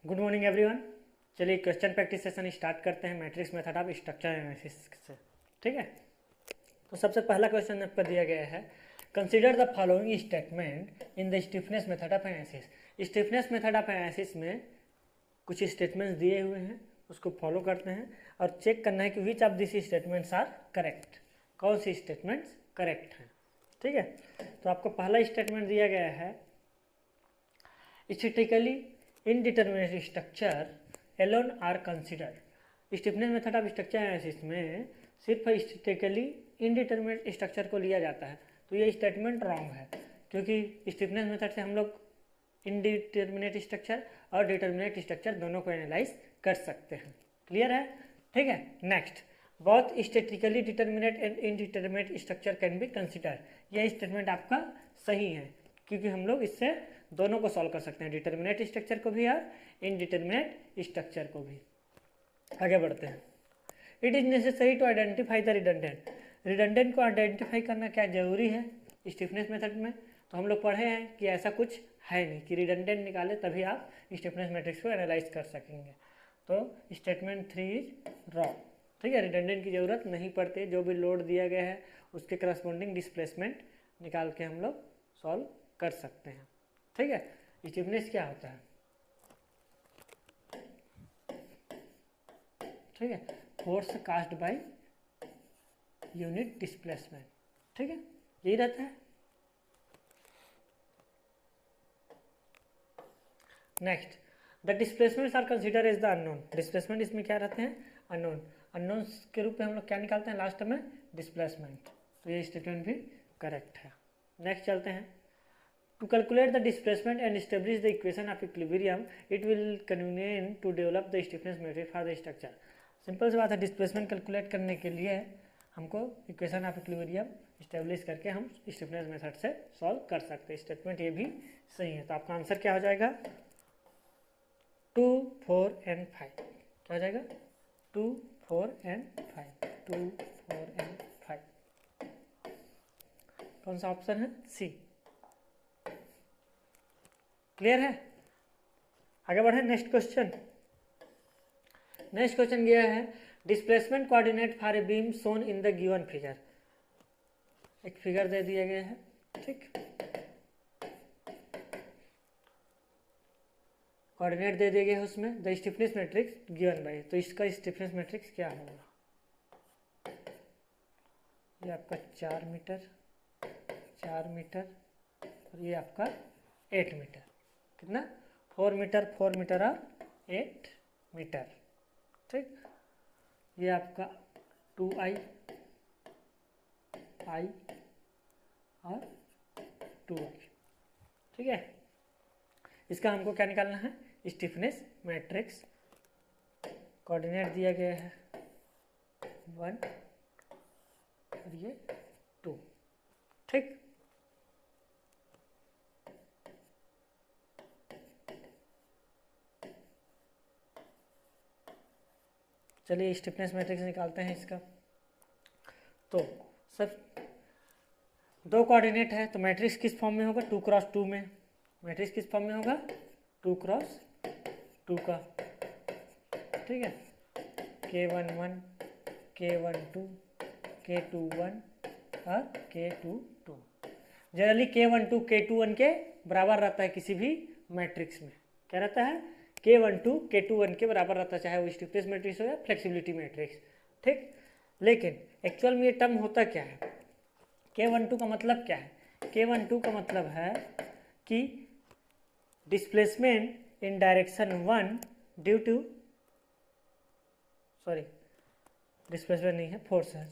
Good morning everyone. चलिए question practice session start करते हैं matrix method of structure analysis से। ठीक है, तो सबसे पहला क्वेश्चन आपका दिया गया है, consider the following statement in the stiffness method of analysis. Stiffness method of analysis में कुछ स्टेटमेंट्स दिए हुए हैं, उसको फॉलो करते हैं और चेक करना है कि which of this statements are correct, कौन सी स्टेटमेंट्स करेक्ट हैं। ठीक है, तो आपको पहला स्टेटमेंट दिया गया है, statically indeterminate structure alone are consider. Stiffness method of structure analysis में सिर्फ स्टैटिकली इनडिटरमिनेट स्ट्रक्चर को लिया जाता है, तो ये स्टेटमेंट रॉन्ग है, क्योंकि स्टिफनेस मेथड से हम लोग इनडिटरमिनेट स्ट्रक्चर और डिटरमिनेट स्ट्रक्चर दोनों को एनालाइज कर सकते हैं। क्लियर है? ठीक है, next, both statically determinate and indeterminate structure can be consider. यह स्टेटमेंट आपका सही है, क्योंकि हम लोग इससे दोनों को सॉल्व कर सकते हैं, डिटरमिनेट स्ट्रक्चर को भी और इनडिटरमिनेट स्ट्रक्चर को भी। आगे बढ़ते हैं। It is necessary to identify the redundant. Redundant को आइडेंटिफाई करना क्या जरूरी है स्टिफनेस मेथड में? तो हम लोग पढ़े हैं कि ऐसा कुछ है नहीं कि रिडंडेंट निकाले तभी आप स्टिफनेस मैट्रिक्स को एनालाइज कर सकेंगे। तो स्टेटमेंट 3 इज रॉन्ग। ठीक है, रिडंडेंट की जरूरत नहीं पड़ती, जो भी लोड दिया गया है उसके करस्पॉन्डिंग डिस्प्लेसमेंट निकाल के हम लोग सॉल्व कर सकते हैं। ठीक है, स्टिफनेस क्या होता है? ठीक है, force caused by unit displacement. ठीक है, यही रहता है। Next, the displacements are consider as the unknown. Displacement इसमें क्या रहते हैं? अननोन। अननोन्स के रूप में हम लोग क्या निकालते हैं लास्ट में? डिस्प्लेसमेंट। तो ये स्टेटमेंट भी करेक्ट है। नेक्स्ट चलते हैं। To calculate the displacement and establish the equation of equilibrium, it will convenient to develop the stiffness matrix for the structure. Simple सी बात है, डिस्प्लेसमेंट कैलकुलेट करने के लिए हमको इक्वेशन ऑफ इक्विलिब्रियम इस्टेब्लिश करके हम स्टिफनेस मेथड से सॉल्व कर सकते हैं। स्टेटमेंट ये भी सही है, तो आपका आंसर क्या हो जाएगा? 2, 4 and 5। क्या हो जाएगा? 2, 4 and 5। 2, 4 and 5। कौन सा ऑप्शन है? सी। क्लियर है? आगे बढ़े। Next question. नेक्स्ट क्वेश्चन ये है, displacement coordinate for a beam shown in the given figure. एक फिगर दे दिया गया है, ठीक, कोऑर्डिनेट दे दिए गए हैं उसमें, the stiffness matrix given by. तो इसका स्टिफनेस मैट्रिक्स क्या होगा? ये आपका 4 मीटर, 4 मीटर और ये आपका 8 मीटर। कितना? 4 मीटर, 4 मीटर और 8 मीटर। ठीक, ये आपका 2i, i और 2i। ठीक है, इसका हमको क्या निकालना है? Stiffness matrix. कोऑर्डिनेट दिया गया है 1 और ये 2। ठीक, चलिए स्टिफनेस मैट्रिक्स निकालते हैं इसका। तो सब दो कोऑर्डिनेट है, तो मैट्रिक्स किस फॉर्म में होगा? 2x2 में। मैट्रिक्स किस फॉर्म में होगा? 2x2 का। ठीक है, K11, K12, K21 और K22। जनरली K12 K21 के बराबर रहता है किसी भी मैट्रिक्स में। क्या रहता है? K12 K21 के बराबर रहता है, चाहे वो स्टिफनेस मैट्रिक्स हो या फ्लेक्सिबिलिटी मैट्रिक्स। ठीक, लेकिन एक्चुअल में ये टर्म होता क्या है? K12 का मतलब क्या है? K12 का मतलब है कि displacement in direction 1 due to, sorry displacement नहीं है, फोर्स है।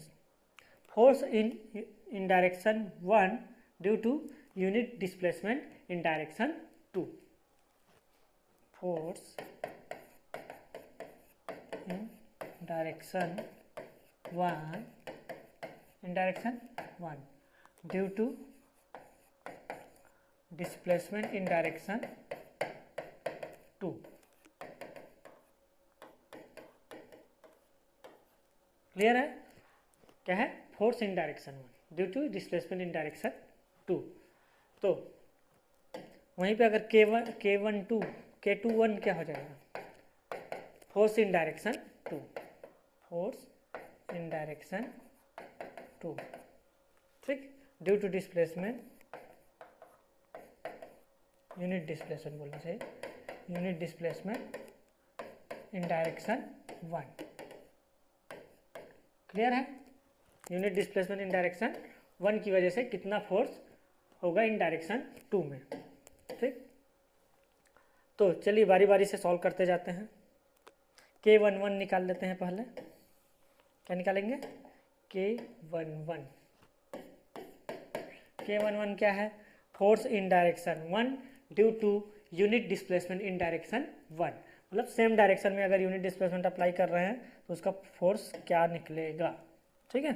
Force in direction 1 due to unit displacement in direction 2। force in direction 1 due to displacement in direction 2। Clear है? क्या है? Force in direction 1 due to displacement in direction 2। तो वहीं पे अगर K12 K21 क्या हो जाएगा, force in direction 2, force in direction 2, ठीक, due to displacement, unit displacement बोलना चाहिए, unit displacement in direction 1, clear है। यूनिट डिस्प्लेसमेंट इन डायरेक्शन 1 की वजह से कितना फोर्स होगा इन डायरेक्शन 2 में, ठीक। तो चलिए बारी बारी से सॉल्व करते जाते हैं। K11 निकाल लेते हैं पहले, क्या निकालेंगे, K11, K11 क्या है, force in direction 1 due to unit displacement in direction 1, मतलब सेम डायरेक्शन में अगर यूनिट डिस्प्लेसमेंट अप्लाई कर रहे हैं तो उसका फोर्स क्या निकलेगा, ठीक है।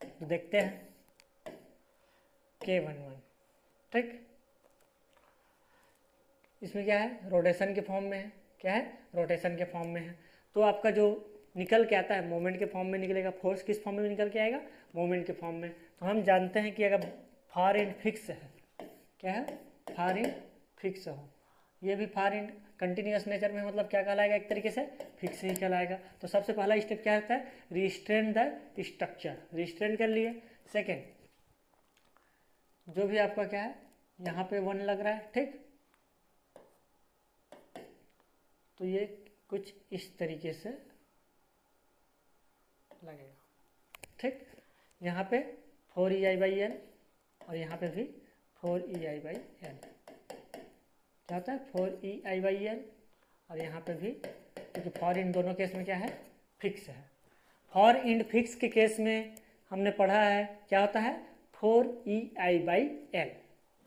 तो देखते हैं K11, ठीक, इसमें क्या है, रोटेशन के फॉर्म में है, क्या है, रोटेशन के फॉर्म में है। तो आपका जो निकल के आता है मोमेंट के फॉर्म में निकलेगा, फोर्स किस फॉर्म में निकल के आएगा, मोमेंट के फॉर्म में। तो हम जानते हैं कि अगर फार एंड फिक्स है, क्या है, फार एंड फिक्स हो, ये भी फार एंड कंटिन्यूस नेचर में मतलब क्या कहलाएगा, एक तरीके से फिक्स ही कहलाएगा। तो सबसे पहला स्टेप क्या होता है, रिस्ट्रेन द स्ट्रक्चर, रिस्ट्रेन कर लिए। सेकेंड, जो भी आपका क्या है, यहाँ पे 1 लग रहा है, ठीक, तो ये कुछ इस तरीके से लगेगा, ठीक। यहाँ पे 4EI/L और यहाँ पे भी 4EI/L, क्या होता है, 4EI/L, और यहाँ पे भी, क्योंकि फॉर इन दोनों केस में क्या है, फिक्स है। फॉर इन फिक्स के केस में हमने पढ़ा है क्या होता है, 4EI/L,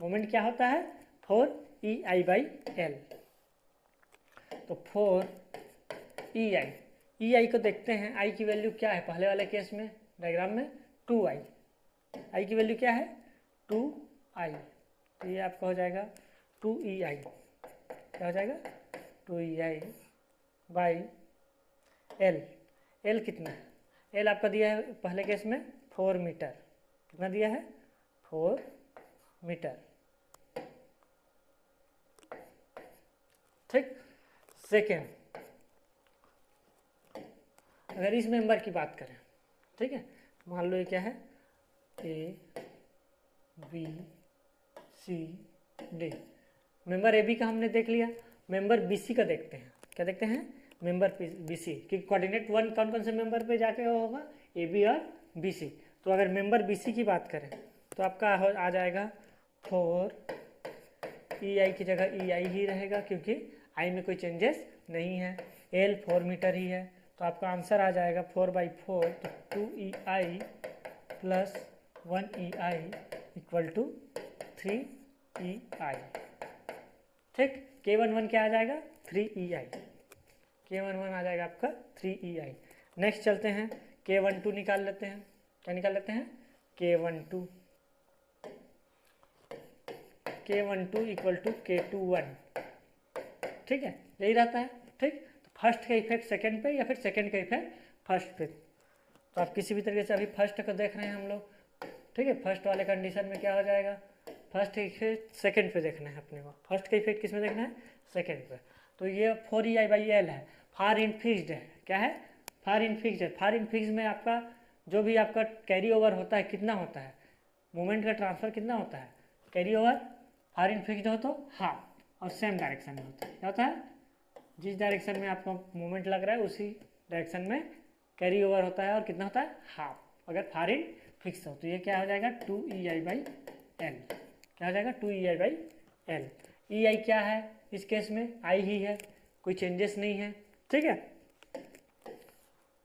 मोमेंट क्या होता है, 4EI/L। तो 4EI, EI को देखते हैं, I की वैल्यू क्या है, पहले वाले केस में डायग्राम में 2I, I की वैल्यू क्या है, 2I, तो ये आपका हो जाएगा 2EI, क्या हो जाएगा, 2EI/L। L कितना है, L आपका दिया है पहले केस में 4 मीटर, कितना दिया है, 4 मीटर, ठीक। सेकेंड, अगर इस मेंबर की बात करें, ठीक है, मान लो ये क्या है, ABCD, मेंबर AB का हमने देख लिया, मेंबर BC का देखते हैं, क्या देखते हैं, मेंबर BC, कि कोऑर्डिनेट 1 कौन कौन से मेंबर पे जाके होगा, AB और BC। तो अगर मेंबर BC की बात करें तो आपका आ जाएगा 4EI की जगह EI ही रहेगा, क्योंकि I में कोई चेंजेस नहीं है, L 4 मीटर ही है। तो आपका आंसर आ जाएगा 4/4, तो 2EI plus 1EI equal to 3EI, ठीक। K11 क्या आ जाएगा, 3EI, K11 आ जाएगा आपका 3EI। नेक्स्ट चलते हैं, K12 निकाल लेते हैं, क्या निकाल लेते हैं, K12 इक्वल टू K21, ठीक है, यही रहता है, ठीक। तो फर्स्ट का इफेक्ट सेकंड पे या फिर सेकंड का इफेक्ट फर्स्ट पे। तो आप किसी भी तरीके से अभी फर्स्ट को देख रहे हैं हम लोग, ठीक है, फर्स्ट वाले कंडीशन में क्या हो जाएगा, फर्स्ट का इफेक्ट सेकंड पे देखना है अपने को, फर्स्ट का इफेक्ट किस में देखना है, सेकंड पे। तो ये 4EI/L है, फार इन फिक्स्ड है, क्या है, फार इन फिक्स्ड है। फार इन फिक्स में आपका जो भी आपका कैरी ओवर होता है कितना होता है, मोमेंट का ट्रांसफर कितना होता है, carry over, far in fixed हो तो हाफ, और सेम डायरेक्शन में होता है, क्या होता है, जिस डायरेक्शन में आपका मोमेंट लग रहा है उसी डायरेक्शन में कैरी ओवर होता है, और कितना होता है, हाफ, अगर फार इन फिक्स हो। तो ये क्या हो जाएगा, 2EI/L, क्या हो जाएगा, 2EI/L। EI क्या है इस केस में, I ही है, कोई चेंजेस नहीं है, ठीक है।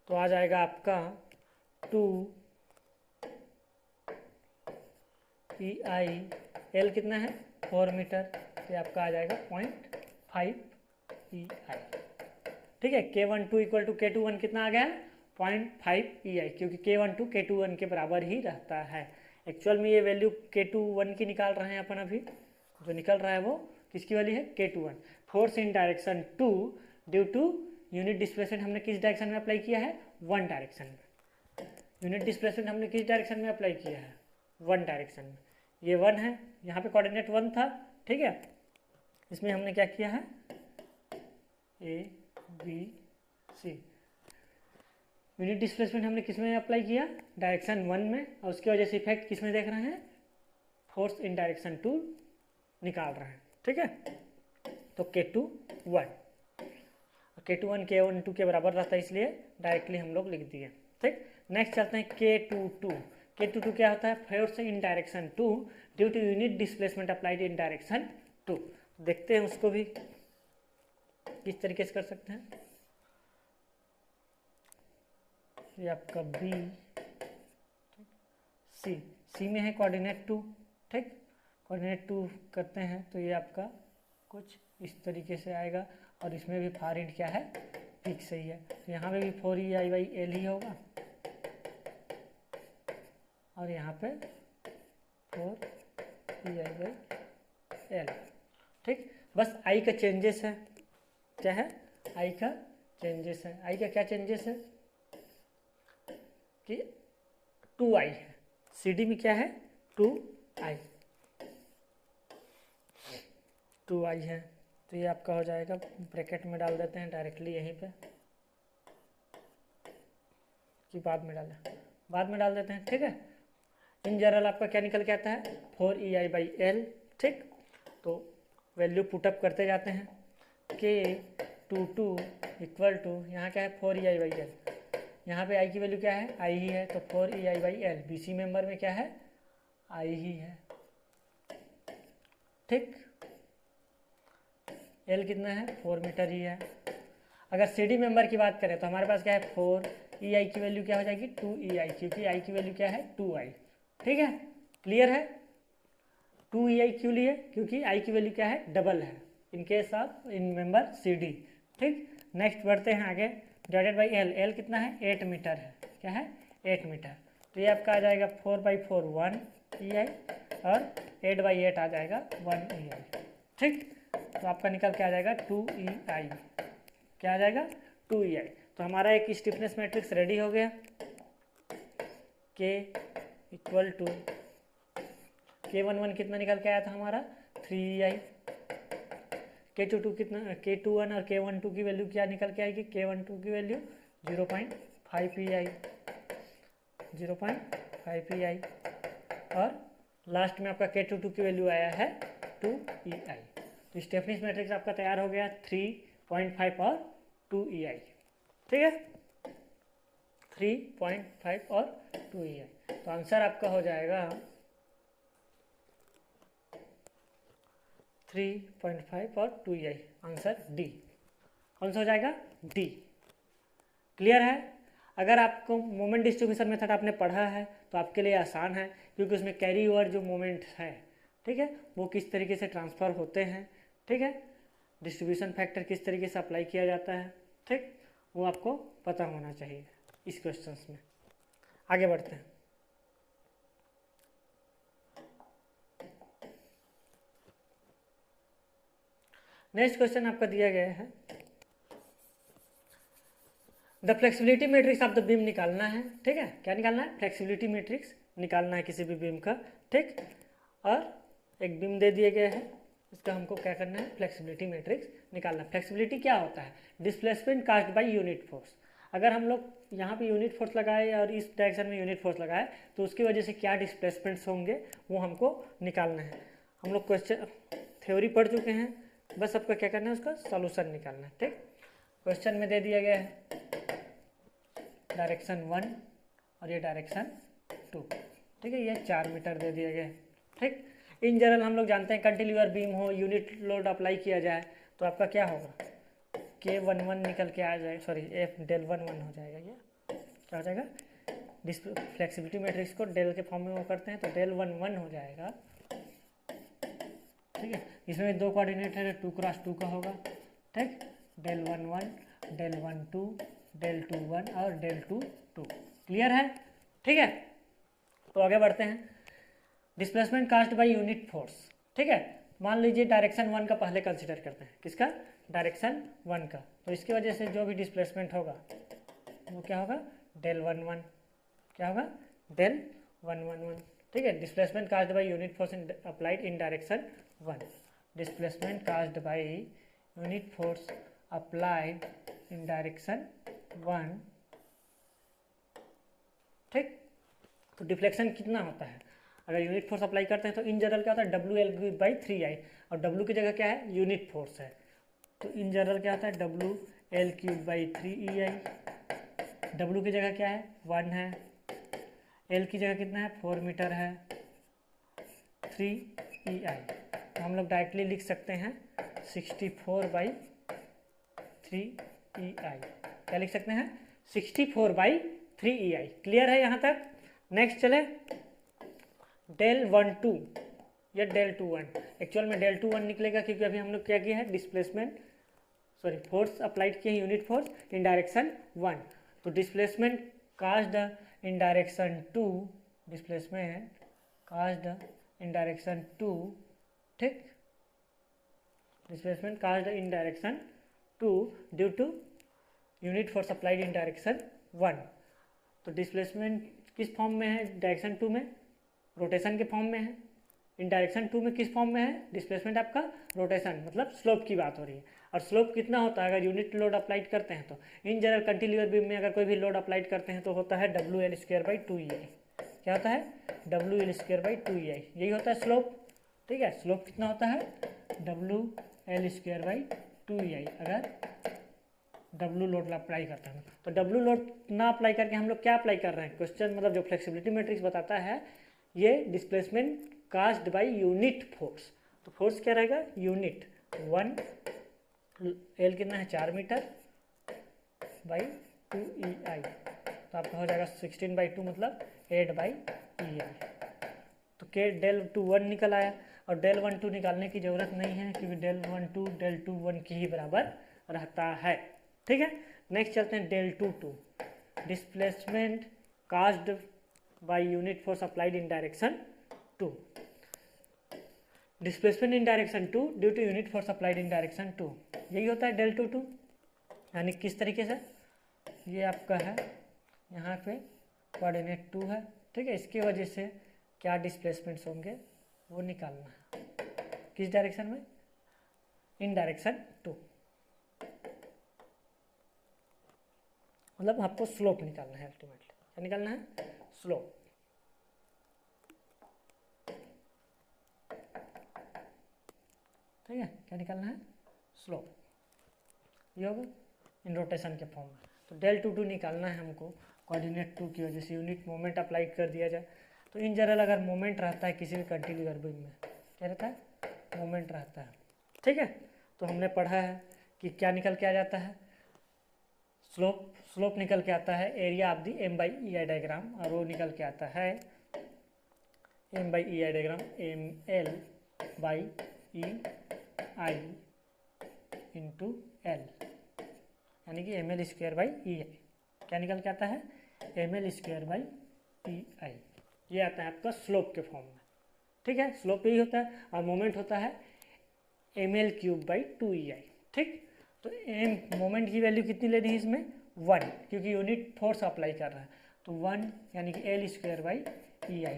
तो आ जाएगा आपका 2EI/L कितना है, 4 मीटर, ये आपका आ जाएगा 0.5 EI, ठीक है। K12 इक्वल टू K21 कितना आ गया है, 0.5 EI, क्योंकि K12 K21 के बराबर ही रहता है। एक्चुअल में ये वैल्यू K21 की निकाल रहे हैं अपन, अभी जो निकल रहा है वो किसकी वाली है, K21। Force in direction 2 due to unit displacement हमने किस डायरेक्शन में अप्लाई किया है, 1 डायरेक्शन में। यूनिट डिस्प्लेसमेंट हमने किस डायरेक्शन में अप्लाई किया है, 1 डायरेक्शन में। ये 1 है, यहाँ पे कोऑर्डिनेट 1 था, ठीक है। इसमें हमने क्या किया है, A B C. Unit displacement हमने किस में अप्लाई किया, डायरेक्शन 1 में, और उसकी वजह से इफेक्ट किस में देख रहे हैं, फोर्स इन डायरेक्शन 2 निकाल रहे हैं। ठीक है, तो K21 K12 के बराबर रहता है, इसलिए डायरेक्टली हम लोग लिख दिए। ठीक, नेक्स्ट चलते हैं K22 क्या होता है, force in direction 2 due to unit displacement applied in direction 2। देखते हैं उसको भी किस तरीके से कर सकते हैं। ये आपका बी, सी में है कोऑर्डिनेट 2। ठीक, कोऑर्डिनेट 2 करते हैं तो ये आपका कुछ इस तरीके से आएगा, और इसमें भी फार एंड क्या है, फिक्स ही है, तो यहाँ पे भी 4EI/L ही होगा, और यहाँ पे 4EI/L। ठीक, बस आई का चेंजेस है, क्या है, आई का चेंजेस है। आई का क्या चेंजेस है कि 2I है, CD में क्या है 2I है, तो ये आपका हो जाएगा, ब्रैकेट में डाल देते हैं डायरेक्टली यहीं पे, कि बाद में डाल देते हैं। ठीक है, इन जनरल आपका क्या निकल के आता है, 4EI/L। ठीक, तो वैल्यू पुटअप करते जाते हैं, K22 इक्वल टू, यहाँ क्या है 4EI/L, यहाँ पे आई की वैल्यू क्या है, आई ही है, तो 4EI/L। BC मेंबर में क्या है, आई ही है। ठीक, L कितना है, 4 मीटर ही है। अगर CD मेंबर की बात करें तो हमारे पास क्या है, 4EI की वैल्यू क्या हो जाएगी, 2EI, क्योंकि आई की वैल्यू क्या है 2I। ठीक है, क्लियर है। 2EI क्यों लिए, क्योंकि आई की वैल्यू क्या है, डबल है in case of in member CD। ठीक, नेक्स्ट बढ़ते हैं आगे, डिवाइडेड बाई L कितना है, 8 मीटर है, क्या है 8 मीटर, तो ये आपका आ जाएगा 4/4 1EI, और 8/8 आ जाएगा 1EI। ठीक, तो आपका निकल के आ जाएगा 2EI, क्या आ जाएगा 2EI। तो हमारा एक स्टिफनेस मैट्रिक्स रेडी हो गया। K इक्वल टू K11 कितना निकल के आया था हमारा 3EI, K22 कितना, K21 और K12 की वैल्यू क्या निकल के आएगी, K12 की वैल्यू 0.5EI, और लास्ट में आपका K22 की वैल्यू आया है 2EI। तो स्टिफनेस मैट्रिक्स आपका तैयार हो गया, 3.5 और 2EI। ठीक है, 3.5 और 2EI, तो आंसर आपका हो जाएगा 3.5 और 2EI, आंसर डी। कौन सा हो जाएगा, डी। क्लियर है। अगर आपको मोमेंट डिस्ट्रीब्यूशन मेथड आपने पढ़ा है तो आपके लिए आसान है, क्योंकि उसमें कैरी ओवर जो मोमेंट है, ठीक है, वो किस तरीके से ट्रांसफ़र होते हैं, ठीक है, डिस्ट्रीब्यूशन फैक्टर किस तरीके से अप्लाई किया जाता है, ठीक, वो आपको पता होना चाहिए इस क्वेश्चंस में। आगे बढ़ते हैं। नेक्स्ट क्वेश्चन आपका दिया गया है, the flexibility matrix of the beam निकालना है। ठीक है, क्या निकालना है, फ्लेक्सिबिलिटी मैट्रिक्स निकालना है किसी भी बीम का। ठीक, और एक बीम दे दिए गए हैं, इसका हमको क्या करना है, फ्लेक्सिबिलिटी मैट्रिक्स निकालना है। फ्लेक्सिबिलिटी क्या होता है, displacement caused by unit force. अगर हम लोग यहाँ पे यूनिट फोर्स लगाए और इस डायरेक्शन में यूनिट फोर्स लगाए तो उसकी वजह से क्या डिस्प्लेसमेंट्स होंगे वो हमको निकालना है। हम लोग क्वेश्चन थ्योरी पढ़ चुके हैं, बस आपका क्या करना है, उसका सॉल्यूशन निकालना है। ठीक, क्वेश्चन में दे दिया गया है डायरेक्शन 1 और ये डायरेक्शन 2। ठीक है, ये 4 मीटर दे दिया गया है। ठीक, इन जनरल हम लोग जानते हैं कंटिन्यूअर बीम हो, यूनिट लोड अप्लाई किया जाए तो आपका क्या होगा, K11 निकल के आ जाए, सॉरी F del 11 हो जाएगा। ये क्या हो जाएगा, फ्लेक्सिबिलिटी मैट्रिक्स को डेल के फॉर्म में वो करते हैं तो del 11 हो जाएगा। ठीक है, इसमें दो कोऑर्डिनेट है, 2 × 2 का होगा। ठीक, del 11, del 12, del 21 और del 22। क्लियर है। ठीक है, तो आगे बढ़ते हैं। Displacement caused by unit force. ठीक है, मान लीजिए डायरेक्शन 1 का पहले कंसिडर करते हैं, किसका, डायरेक्शन 1 का, तो इसकी वजह से जो भी डिस्प्लेसमेंट होगा वो क्या होगा, del 11, क्या होगा, del 111। ठीक है, displacement caused by unit force applied in direction 1, displacement caused by unit force applied in direction 1, ठीक। तो डिफ्लेक्शन कितना होता है, अगर यूनिट फोर्स अप्लाई करते हैं तो इन जनरल क्या होता है WL/3I, और W की जगह क्या है यूनिट फोर्स है, तो इन जनरल क्या होता है WL3/3EI। W की जगह क्या है 1 है, L की जगह कितना है 4 मीटर है, 3EI। तो हम लोग डायरेक्टली लिख सकते हैं 64/3EI। क्या लिख सकते हैं 64/3EI। क्लियर है यहाँ तक। नेक्स्ट चले del12 या del21। एक्चुअल में del21 निकलेगा क्योंकि अभी हम लोग क्या किया है डिस्प्लेसमेंट फोर्स अप्लाइड किए हैं यूनिट फोर्स इन डायरेक्शन 1। तो displacement caused in direction 2, displacement caused in direction 2, ठीक, displacement caused in direction 2 due to unit force applied in direction 1। तो डिस्प्लेसमेंट किस फॉर्म में है डायरेक्शन 2 में, रोटेशन के फॉर्म में है। इन डायरेक्शन 2 में किस फॉर्म में है डिस्प्लेसमेंट आपका रोटेशन, मतलब स्लोप की बात हो रही है। और स्लोप कितना होता है अगर यूनिट लोड अप्लाइड करते हैं तो इन जनरल कंटिन्यूअर बीम में अगर कोई भी लोड अप्लाइड करते हैं तो होता है WL²/2EI। क्या होता है WL²/2EI, यही होता है स्लोप, ठीक है। स्लोप कितना होता है WL²/2EI अगर W लोड अप्लाई करते हैं। तो W लोड ना अप्लाई करके हम लोग क्या अप्लाई कर रहे हैं, क्वेश्चन मतलब जो फ्लेक्सिबिलिटी मैट्रिक्स बताता है ये displacement caused by unit force. तो फोर्स क्या रहेगा यूनिट 1, L कितना है 4 मीटर बाई 2EI। तो आपका हो जाएगा 16/2 मतलब 8/EI। तो के del21 निकल आया, और del12 निकालने की ज़रूरत नहीं है क्योंकि del12 del21 की ही बराबर रहता है, ठीक है। नेक्स्ट चलते हैं del22, displacement caused by unit force applied in direction 2। Displacement in direction 2 due to unit force applied in direction 2, यही होता है del22। यानी किस तरीके से, ये आपका है यहाँ पे कोऑर्डिनेट 2 है, ठीक है। इसकी वजह से क्या डिस्प्लेसमेंट्स होंगे वो निकालना है, किस डायरेक्शन में, इन डायरेक्शन 2, मतलब आपको स्लोप निकालना है अल्टीमेटली। क्या निकालना है स्लोप, ठीक है। क्या निकालना है स्लोप, ये होगा इन रोटेशन के फॉर्म में। तो del22 निकालना है हमको कोऑर्डिनेट 2 की वजह से यूनिट मोमेंट अप्लाई कर दिया जाए। तो इन जनरल अगर मोमेंट रहता है किसी भी कंटिन्यूअर बीम में, क्या रहता है मोमेंट रहता है, ठीक है। तो हमने पढ़ा है कि क्या निकल के आ जाता है स्लोप निकल के आता है area of the M/EI diagram, और वो निकल के आता है M/EI diagram ML/EI into L, यानी कि ML²/EI। क्या निकल के आता है ML²/EI, ये आता है आपका स्लोप के फॉर्म में, ठीक है। स्लोप यही होता है, और मोमेंट होता है ML³/2EI, ठीक। तो मोमेंट की वैल्यू कितनी लेनी है इसमें 1, क्योंकि यूनिट फोर्स अप्लाई कर रहा है, तो 1 यानी कि L²/EI।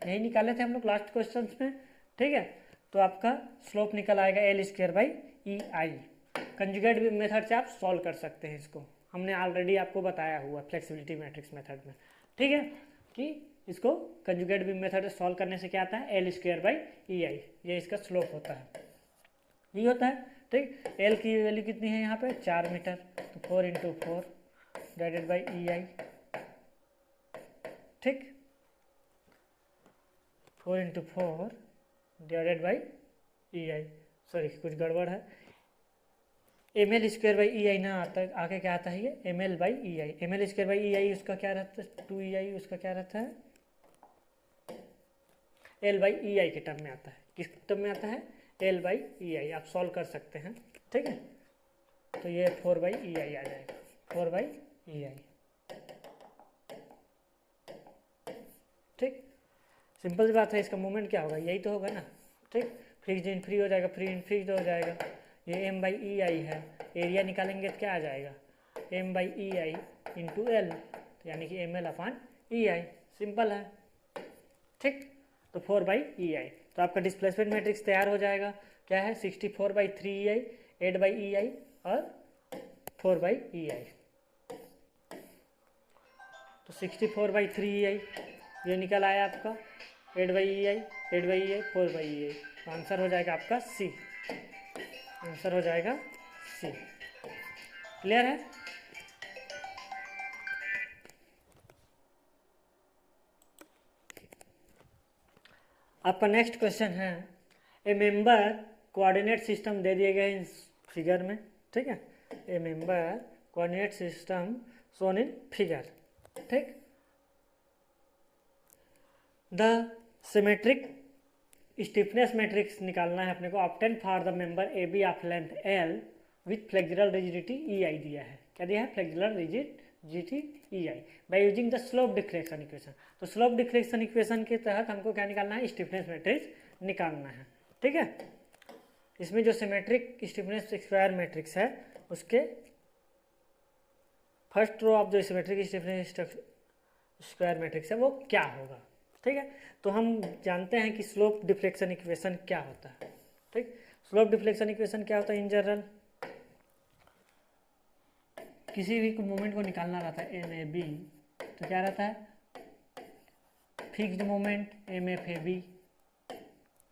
यही निकाले थे हम लोग लास्ट क्वेश्चन में, ठीक है। तो आपका स्लोप निकल आएगा L²/EI। कंजुगेट मेथड से आप सॉल्व कर सकते हैं इसको, हमने ऑलरेडी आपको बताया हुआ फ्लेक्सिबिलिटी मैट्रिक्स मेथड में, ठीक है, कि इसको कंजुगेट बीम मेथड से सॉल्व करने से क्या आता है L²/EI, ये इसका स्लोप होता है, ये होता है, ठीक। L की वैल्यू कितनी है यहाँ पे 4 मीटर, तो 4 × 4 डिवाइडेड बाई EI, ठीक, 4 × 4 डिवाइडेड बाई EI। सॉरी कुछ गड़बड़ है, ML²/EI ना आता है, आगे क्या आता है ये ML/EI। ML²/EI उसका क्या रहता है 2EI, उसका क्या रहता है L/EI के टर्म में आता है। किस टर्म में आता है L/EI। आप सॉल्व कर सकते हैं, ठीक है। तो ये 4/EI आ जाएगा, 4/EI, ठीक। सिंपल सी बात है, इसका मोमेंट क्या होगा यही तो होगा ना, ठीक। फ्री इन फ्री हो जाएगा, फ्री इन फ्री हो जाएगा। ये M/EI है, एरिया निकालेंगे तो क्या आ जाएगा M/EI इंटू L, यानी कि ML/EI, सिंपल है, ठीक। तो 4/EI, तो आपका डिस्प्लेसमेंट मैट्रिक्स तैयार हो जाएगा। क्या है 64/3EI, 8/EI और 4/EI। तो 64/3EI ये निकल आया आपका 8/EI 4/EI। तो आंसर हो जाएगा आपका सी। आंसर हो जाएगा सी। क्लियर है? आपका नेक्स्ट क्वेश्चन है, ए मेंबर कोऑर्डिनेट सिस्टम दे दिए गए इस फिगर में, ठीक है। A member coordinate system shown in figure, ठीक। द सिमेट्रिक स्टिफनेस मैट्रिक्स निकालना है अपने को। Obtain for the member A B of length L with flexural rigidity EI दिया है। क्या दिया है? Flexural rigidity EI by using the slope deflection equation. तो स्लोप डिफ्लेक्शन इक्वेशन के तहत हमको क्या निकालना है? स्टिफनेस मैट्रिक्स निकालना है, ठीक है। इसमें जो सिमेट्रिक स्टिफनेस स्क्वायर मैट्रिक्स है उसके फर्स्ट रो ऑफ जो सिमेट्रिक स्टिफनेस स्क्वायर मैट्रिक्स है वो क्या होगा, ठीक है। तो हम जानते हैं कि स्लोप डिफ्लेक्शन इक्वेशन क्या होता है, ठीक। स्लोप डिफ्लेक्शन इक्वेशन क्या होता है? इन जनरल किसी भी मोमेंट को निकालना रहता है MAB, तो क्या रहता है? फिक्स्ड मोमेंट MFAB,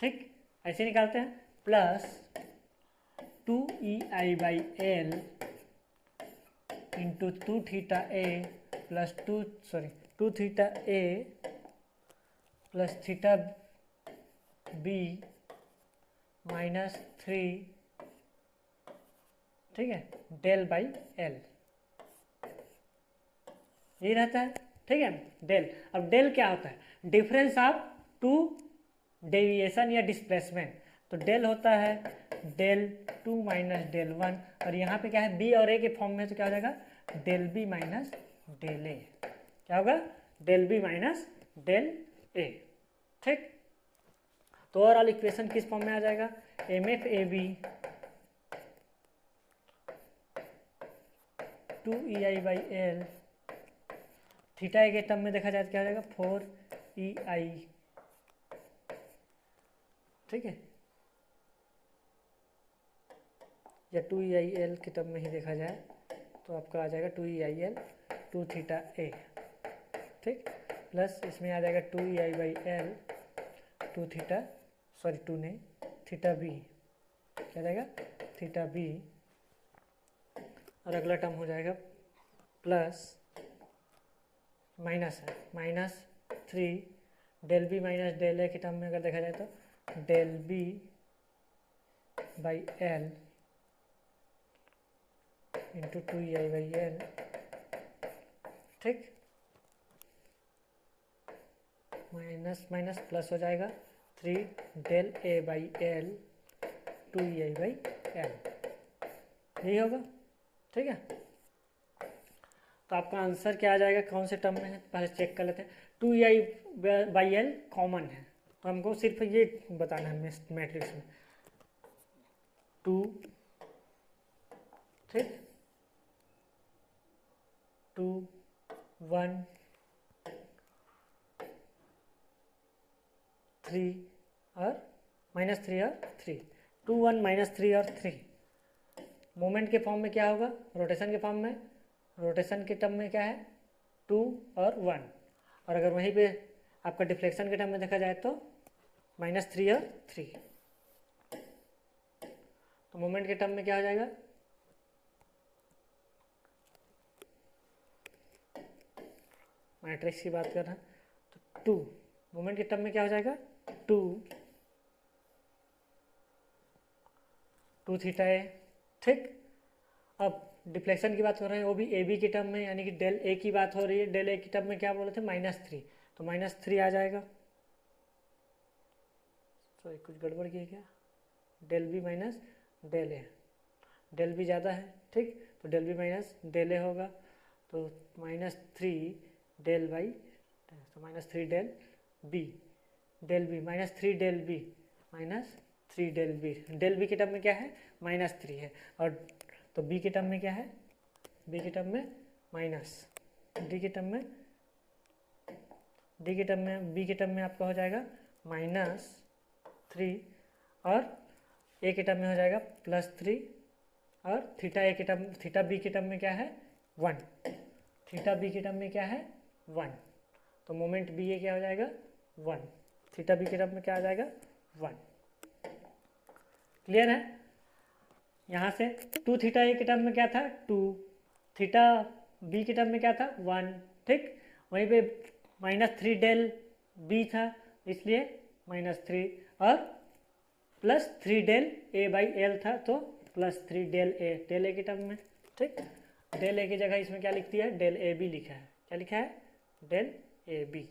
ठीक, ऐसे निकालते हैं। Plus 2EI/L into 2θA plus 2θA plus θB minus 3, ठीक है, del/L ये रहता है, ठीक है। डेल, अब डेल क्या होता है? डिफरेंस ऑफ टू डेविएशन या डिस्प्लेसमेंट। तो डेल होता है del 2 माइनस del 1, और यहाँ पे क्या है? बी और ए के फॉर्म में, तो क्या हो जाएगा? del B minus del A। क्या होगा? del B minus del A, ठीक। तो ओवरऑल इक्वेशन किस फॉर्म में आ जाएगा? MFAB 2EI/L, थीटा ए के टर्म में देखा जाए तो क्या हो जाएगा? 4EI, ठीक है, या 2EIL के टर्म में ही देखा जाए तो आपका आ जाएगा 2EIL 2θA, ठीक, प्लस इसमें आ जाएगा 2EI/L 2 नहीं θB, क्या जाएगा? θB, और अगला टर्म हो जाएगा प्लस माइनस है -3 del B minus del A के टर्म में अगर देखा जाए तो del B/L इंटू 2EI/L, ठीक, माइनस माइनस प्लस हो जाएगा 3 del A/L 2EI/L, यही होगा, ठीक है। तो आपका आंसर क्या आ जाएगा? कौन से टर्म में है पहले चेक कर लेते हैं। 2EI/L कॉमन है, तो हमको सिर्फ ये बताना है मैट्रिक्स में 2, ठीक, 2 1 3 और -3 और 3, 2 1 -3 और 3। मोमेंट के फॉर्म में क्या होगा? रोटेशन के फॉर्म में, रोटेशन के टर्म में क्या है? 2 और 1, और अगर वहीं पे आपका डिफ्लेक्शन के टर्म में देखा जाए तो -3 और 3। तो मोमेंट के टर्म में क्या हो जाएगा? मैट्रिक्स की बात कर रहा है तो 2, मोमेंट के टर्म में क्या हो जाएगा? 2 2θA, ठीक। अब डिफ्लेक्शन की बात कर रहे हैं, वो भी ए बी के टर्म में, यानी कि del A की बात हो रही है। del A की टर्म में क्या बोले थे? -3, तो -3 आ जाएगा। सॉरी, कुछ गड़बड़ की है क्या? del B minus del A, del B ज़्यादा है, ठीक, तो del B minus del A होगा, तो -3 del by, तो -3 del B, del B -3 del B -3 del B, del B के टर्म में क्या है? -3 है, और तो B के टर्म में क्या है? B के टर्म में माइनस, D के टर्म में, D के टर्म में, B के टर्म में आपका हो जाएगा -3, और A के टर्म में हो जाएगा +3, और थीटा ए के टर्म, थीटा बी के टर्म में क्या है 1, थीटा बी के टर्म में क्या है 1, तो मोमेंट बी ए क्या हो जाएगा 1, थीटा बी के टर्म में क्या आ जाएगा 1। क्लियर है? यहाँ से 2 थीटा ए के टर्म में क्या था 2, थीटा बी के टर्म में क्या था 1, ठीक। वहीं पे -3 डेल बी था इसलिए -3, और +3 डेल ए बाई एल था तो +3 डेल ए, डेल ए के टर्म में, ठीक। डेल ए की जगह इसमें क्या लिख दिया है डेल ए बी लिखा है, क्या लिखा है del A B,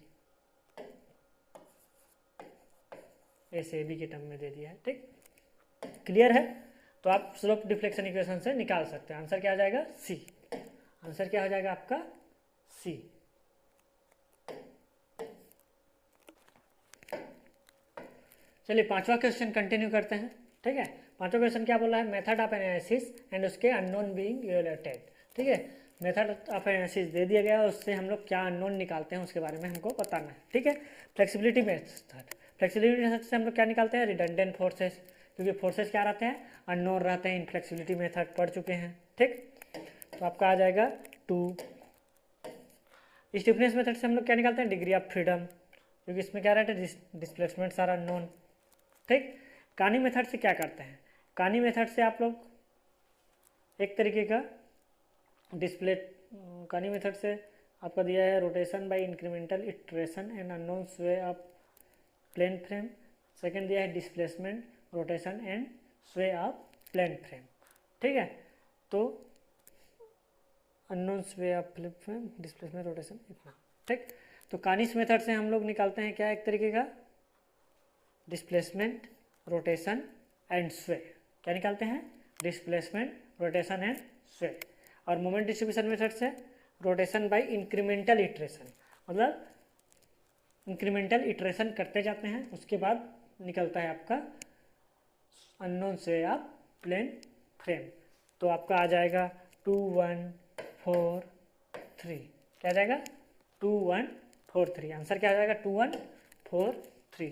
S A B के टर्म में दे दिया है, ठीक। क्लियर है? तो आप स्लोप डिफ्लेक्शन इक्वेशन से निकाल सकते हैं। आंसर क्या आ जाएगा सी, आंसर क्या हो जाएगा आपका सी। चलिए 5वां क्वेश्चन कंटिन्यू करते हैं, ठीक है। 5वां क्वेश्चन क्या बोला है, मेथड ऑफ एनालिसिस एंड उसके अननोन बीइंग इवैल्यूएटेड, ठीक है। मेथड ऑफ एनालिसिस दे दिया गया, उससे हम लोग क्या अननोन निकालते हैं उसके बारे में हमको बताना है, ठीक है। फ्लेक्सिबिलिटी मेथड, फ्लेक्सिबिलिटी मेथड से हम लोग क्या निकालते हैं रिडंडेंट फोर्सेस, क्योंकि फोर्सेस क्या रहते हैं अननोन रहते हैं, इनफ्लेक्सिबिलिटी मेथड पढ़ चुके हैं, ठीक। तो आपका आ जाएगा 2। स्टिफनेस मेथड से हम लोग क्या निकालते हैं डिग्री ऑफ फ्रीडम, क्योंकि इसमें क्या रहता है डिस्प्लेसमेंट सारा अननोन, ठीक। कानी मेथड से क्या करते हैं, कानी मेथड से आप लोग एक तरीके का कानी मेथड से आपका दिया है rotation by incremental iteration and unknown sway of plane frame, second दिया है displacement rotation and sway of plane frame, ठीक है। तो unknown sway of plane frame, displacement rotation, इतना, ठीक। तो कानिस मेथड से हम लोग निकालते हैं क्या एक तरीके का डिस्प्लेसमेंट रोटेशन एंड स्वे, क्या निकालते हैं डिस्प्लेसमेंट रोटेशन एंड स्वे। और मोमेंट डिस्ट्रीब्यूशन मेथड से रोटेशन बाय इंक्रीमेंटल इटरेशन, मतलब इंक्रीमेंटल इटरेशन करते जाते हैं, उसके बाद निकलता है आपका unknown sway of plane frame. तो आपका आ जाएगा 2 1 4 3, क्या आ जाएगा 2 1 4 3, आंसर क्या आ जाएगा 2 1 4 3।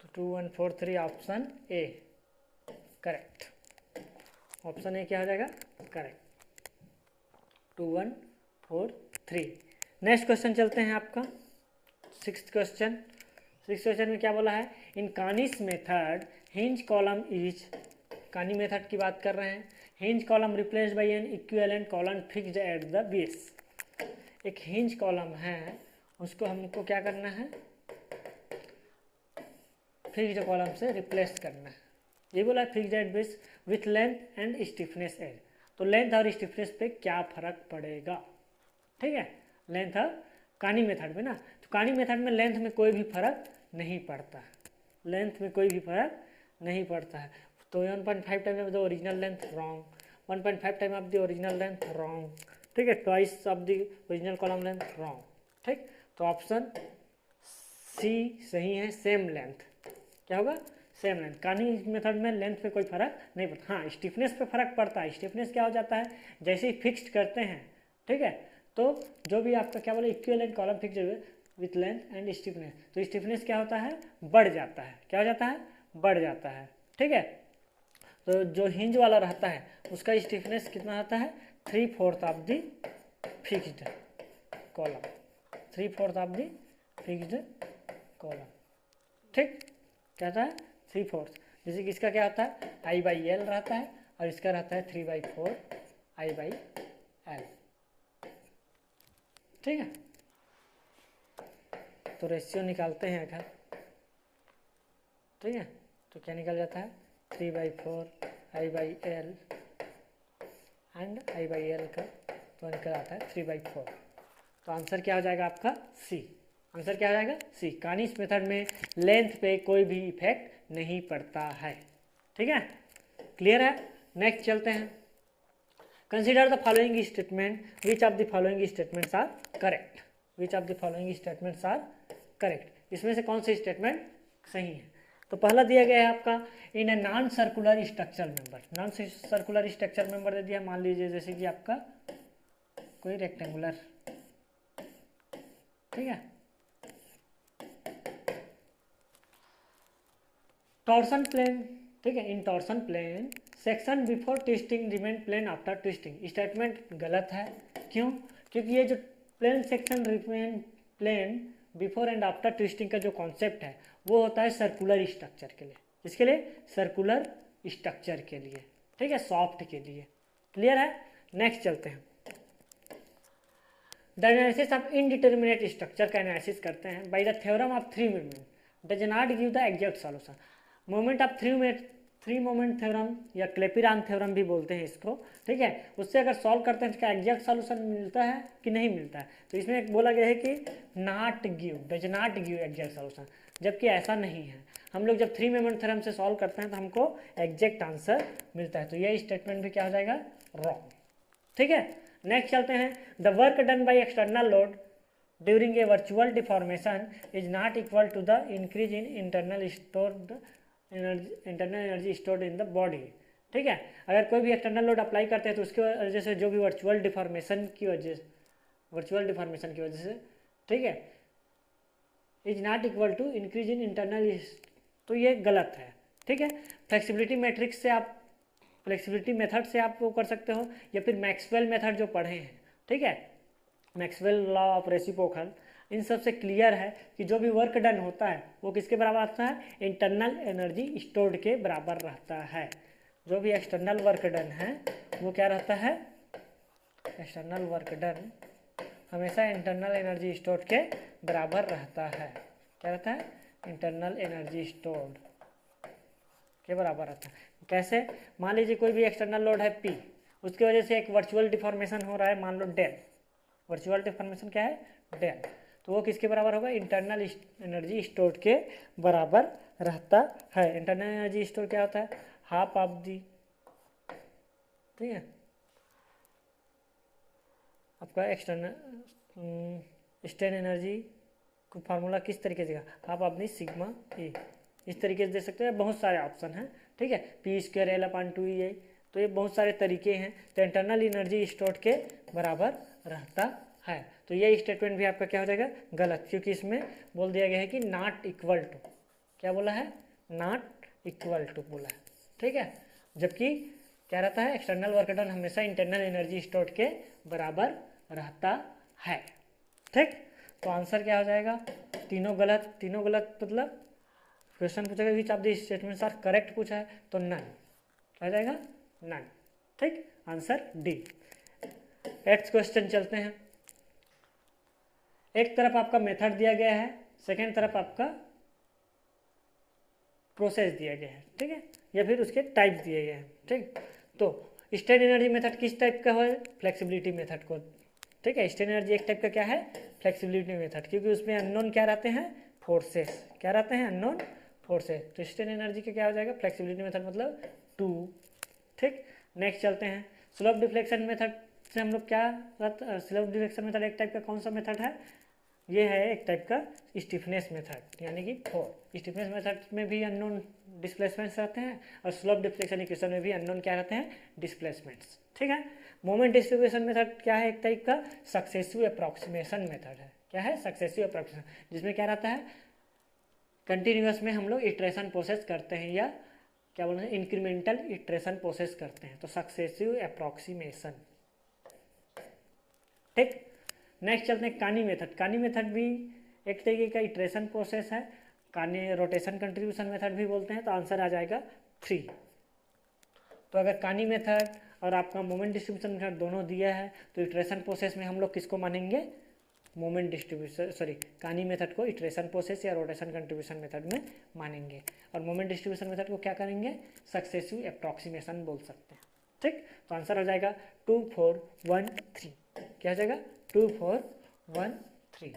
तो 2 1 4 3 option A correct, option A क्या हो जाएगा करेक्ट, 2 1 4 3। नेक्स्ट क्वेश्चन चलते हैं आपका 6th क्वेश्चन। 6th क्वेश्चन में क्या बोला है, इन कानिस मेथड हिंज कॉलम इज, कानी मेथड की बात कर रहे हैं, hinge column replaced by N equivalent column fixed at the base. एक हिंज कॉलम है उसको हमको क्या करना है फिक्स्ड कॉलम से रिप्लेस करना है, ये बोला है fixed at base with length and stiffness एड। तो लेंथ और स्टिफनेस पे क्या फर्क पड़ेगा, ठीक है, लेंथ और कानी मेथड में ना, तो कानी मेथड में लेंथ में कोई भी फर्क नहीं पड़ता, लेंथ में कोई भी फर्क नहीं पड़ता है। तो 1.5 time of the original length wrong, 1.5 time of the original length wrong, ठीक है, twice of the original column length wrong, ठीक। तो ऑप्शन सी सही है, सेम लेंथ, क्या होगा सेम लेंथ। कानी मेथड में लेंथ पे कोई फर्क नहीं पड़ता, हाँ स्टिफनेस पे फर्क पड़ता है। स्टिफनेस क्या हो जाता है जैसे ही फिक्स्ड करते हैं, ठीक है, तो जो भी आपका क्या बोले equivalent column fix with length and stiffness, तो स्टिफनेस क्या होता है बढ़ जाता है, क्या हो जाता है बढ़ जाता है, ठीक है। तो जो हिंज वाला रहता है उसका स्टिफनेस कितना होता है 3/4 of the fixed column, 3/4 of the fixed column, ठीक, क्या होता है 3/4। जैसे कि इसका क्या होता है I/L रहता है और इसका रहता है 3/4 I/L, ठीक है। तो रेशियो निकालते हैं अगर, ठीक है, तो क्या निकल जाता है 3/4 I/L एंड I/L का तो निकल आता है 3/4। तो आंसर क्या हो जाएगा आपका सी, आंसर क्या हो जाएगा सी। कानिस मेथड में लेंथ पे कोई भी इफेक्ट नहीं पड़ता है, ठीक है, क्लियर है। नेक्स्ट चलते हैं, consider the following statement, which of the following statements are correct, which of the following statements are correct, इसमें से कौन से स्टेटमेंट सही है। तो पहला दिया गया है आपका in a non circular structure member, non circular structure member दे दिया, मान लीजिए जैसे कि आपका कोई रेक्टेंगुलर, ठीक है, टॉर्सन प्लेन, ठीक है, in torsion plane section before twisting remain plane after twisting, statement गलत है। क्यों? क्योंकि ये जो plane section remain plane before and after twisting का जो कॉन्सेप्ट है वो होता है सर्कुलर स्ट्रक्चर के लिए। किसके लिए? सर्कुलर स्ट्रक्चर के लिए, ठीक है, सॉफ्ट के लिए। क्लियर है? नेक्स्ट चलते हैं। The analysis of indeterminate structure का एनालिसिस करते हैं by the theorem of three moment does not give the exact solution. Moment of three moment theorem या क्लेपिरान थ्योरम भी बोलते हैं इसको, ठीक है। उससे अगर सॉल्व करते हैं तो क्या एग्जैक्ट सॉल्यूशन मिलता है कि नहीं मिलता है? तो इसमें बोला गया है कि does not give exact solution, जबकि ऐसा नहीं है। हम लोग जब थ्री मोमेंट थ्योरम से सॉल्व करते हैं तो हमको एग्जैक्ट आंसर मिलता है। तो यह स्टेटमेंट भी क्या हो जाएगा? रॉन्ग, ठीक है। नेक्स्ट चलते हैं। The work done by external load during a virtual deformation is not equal to the increase in internal energy stored in the body, ठीक है। अगर कोई भी एक्सटर्नल लोड अप्लाई करते हैं तो उसकी वजह से जो भी वर्चुअल डिफॉर्मेशन की वजह से, ठीक है, is not equal to increase in internal, तो ये गलत है, ठीक है। फ्लेक्सिबिलिटी मैट्रिक्स से आप फ्लेक्सिबिलिटी मेथड से आप वो कर सकते हो, या फिर मैक्सवेल मेथड जो पढ़े हैं, ठीक है, मैक्सवेल लॉ ऑफ रेसिप्रोकल, इन सब से क्लियर है कि जो भी वर्क डन होता है वो किसके बराबर आता है? इंटरनल एनर्जी स्टोर्ड के बराबर रहता है। जो भी एक्सटर्नल वर्क डन है वो क्या रहता है? एक्सटर्नल वर्क डन हमेशा इंटरनल एनर्जी स्टोर्ड के बराबर रहता है। क्या रहता है? इंटरनल एनर्जी स्टोर्ड के बराबर रहता है। कैसे? मान लीजिए कोई भी एक्सटर्नल लोड है P, उसकी वजह से एक वर्चुअल डिफॉर्मेशन हो रहा है, मान लो डेल। वर्चुअल डिफॉर्मेशन क्या है? डेल। तो वो किसके बराबर होगा? इंटरनल एनर्जी स्टोर्ड के बराबर रहता है। इंटरनल एनर्जी स्टोर क्या होता है? हाफ ऑफ दी, ठीक है, आपका एक्सटर्नल स्ट्रेन एनर्जी को फार्मूला किस तरीके से? Half of the sigma E, इस तरीके से दे सकते हैं। बहुत सारे ऑप्शन हैं, ठीक है, P² L/2E, तो ये बहुत सारे तरीके हैं। तो इंटरनल एनर्जी स्टोर्ड के बराबर रहता है। तो ये स्टेटमेंट भी आपका क्या हो जाएगा? गलत, क्योंकि इसमें बोल दिया गया है कि नॉट इक्वल टू, क्या बोला है? नॉट इक्वल टू बोला है, ठीक है। जबकि क्या रहता है? एक्सटर्नल वर्क डन हमेशा इंटरनल एनर्जी स्टोर्ड के बराबर रहता है, ठीक। तो आंसर क्या हो जाएगा? तीनों गलत। तीनों गलत मतलब क्वेश्चन पूछेगा which of the statements are correct पूछा है तो नन, क्या जाएगा? नन, ठीक। Answer D. 8th क्वेश्चन चलते हैं। एक तरफ आपका मेथड दिया गया है, सेकेंड तरफ आपका प्रोसेस दिया गया है, ठीक है, या फिर उसके टाइप दिए गए हैं, ठीक। तो स्ट्रेन एनर्जी मेथड किस टाइप का है? फ्लेक्सिबिलिटी मेथड को, ठीक है। स्ट्रेन एनर्जी एक टाइप का क्या है? फ्लेक्सिबिलिटी मेथड, क्योंकि उसमें अननोन क्या रहते हैं? फोर्सेस। क्या रहते हैं? Unknown forces. तो स्ट्रेन एनर्जी का क्या हो जाएगा? फ्लेक्सिबिलिटी मेथड मतलब 2, ठीक। नेक्स्ट चलते हैं। स्लोप डिफ्लेक्शन मेथड से हम लोग क्या, स्लोप डिफ्लेक्शन मेथड एक टाइप का कौन सा मेथड है? ये है एक टाइप का स्टिफनेस मेथड, यानी कि 4। स्टिफनेस मेथड में भी अननोन डिस्प्लेसमेंट्स रहते हैं और स्लोप डिफ्लेक्शन इक्वेशन में भी अननोन क्या रहते हैं? डिस्प्लेसमेंट्स, ठीक है। मोमेंट डिस्ट्रीब्यूशन मेथड क्या है? एक टाइप का सक्सेसिव अप्रॉक्सीमेशन मेथड है। क्या है? सक्सेसिव अप्रॉक्सीमेशन, जिसमें क्या रहता है? कंटिन्यूअस में हम लोग इटरेशन प्रोसेस करते हैं, या क्या बोलते हैं? इंक्रीमेंटल इटरेशन प्रोसेस करते हैं। तो सक्सेसिव अप्रॉक्सीमेशन, ठीक। नेक्स्ट चलते हैं कानी मेथड। कानी मेथड भी एक तरीके का इटरेशन प्रोसेस है। कानी रोटेशन कंट्रीब्यूशन मेथड भी बोलते हैं। तो आंसर आ जाएगा 3। तो अगर कानी मेथड और आपका मोमेंट डिस्ट्रीब्यूशन मेथड दोनों दिया है तो इटरेशन प्रोसेस में हम लोग किसको मानेंगे? मोमेंट डिस्ट्रीब्यूशन, सॉरी, कानी मेथड को इटरेशन प्रोसेस या रोटेशन कंट्रीब्यूशन मेथड में मानेंगे, और मोमेंट डिस्ट्रीब्यूशन मेथड को क्या करेंगे? सक्सेसिव अप्रॉक्सीमेशन बोल सकते हैं, ठीक। तो आंसर हो जाएगा 2 4 1 3। क्या हो जाएगा? 2 4 1 3।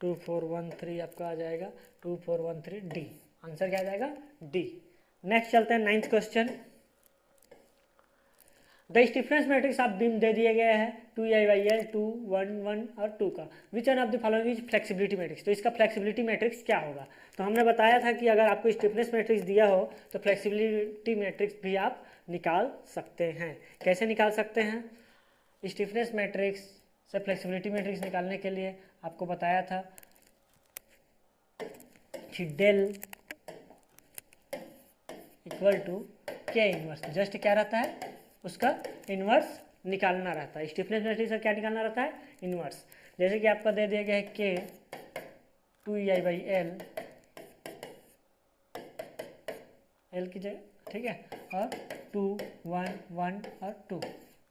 2 4 1 3 आपका आ जाएगा 2 4 1 3 डी। आंसर क्या आ जाएगा? डी। नेक्स्ट चलते हैं 9th question. The stiffness matrix of beam दे दिया गया है 2EI/L 2 1 1 और 2 का। विच one of the following is flexibility matrix. तो इसका फ्लेक्सिबिलिटी मैट्रिक्स क्या होगा? तो हमने बताया था कि अगर आपको स्टिफनेस मैट्रिक्स दिया हो तो फ्लेक्सिबिलिटी मैट्रिक्स भी आप निकाल सकते हैं। कैसे निकाल सकते हैं? स्टिफनेस मैट्रिक्स से फ्लेक्सिबिलिटी मैट्रिक्स निकालने के लिए आपको बताया था कि डेल इक्वल टू के इनवर्स। जस्ट क्या रहता है, उसका इनवर्स निकालना रहता है। स्टिफनेस मैट्रिक्स का क्या निकालना रहता है, इनवर्स। जैसे कि आपका दे दिया गया है के 2EI/L, एल की जगह, ठीक है, और 2 1 1 और 2,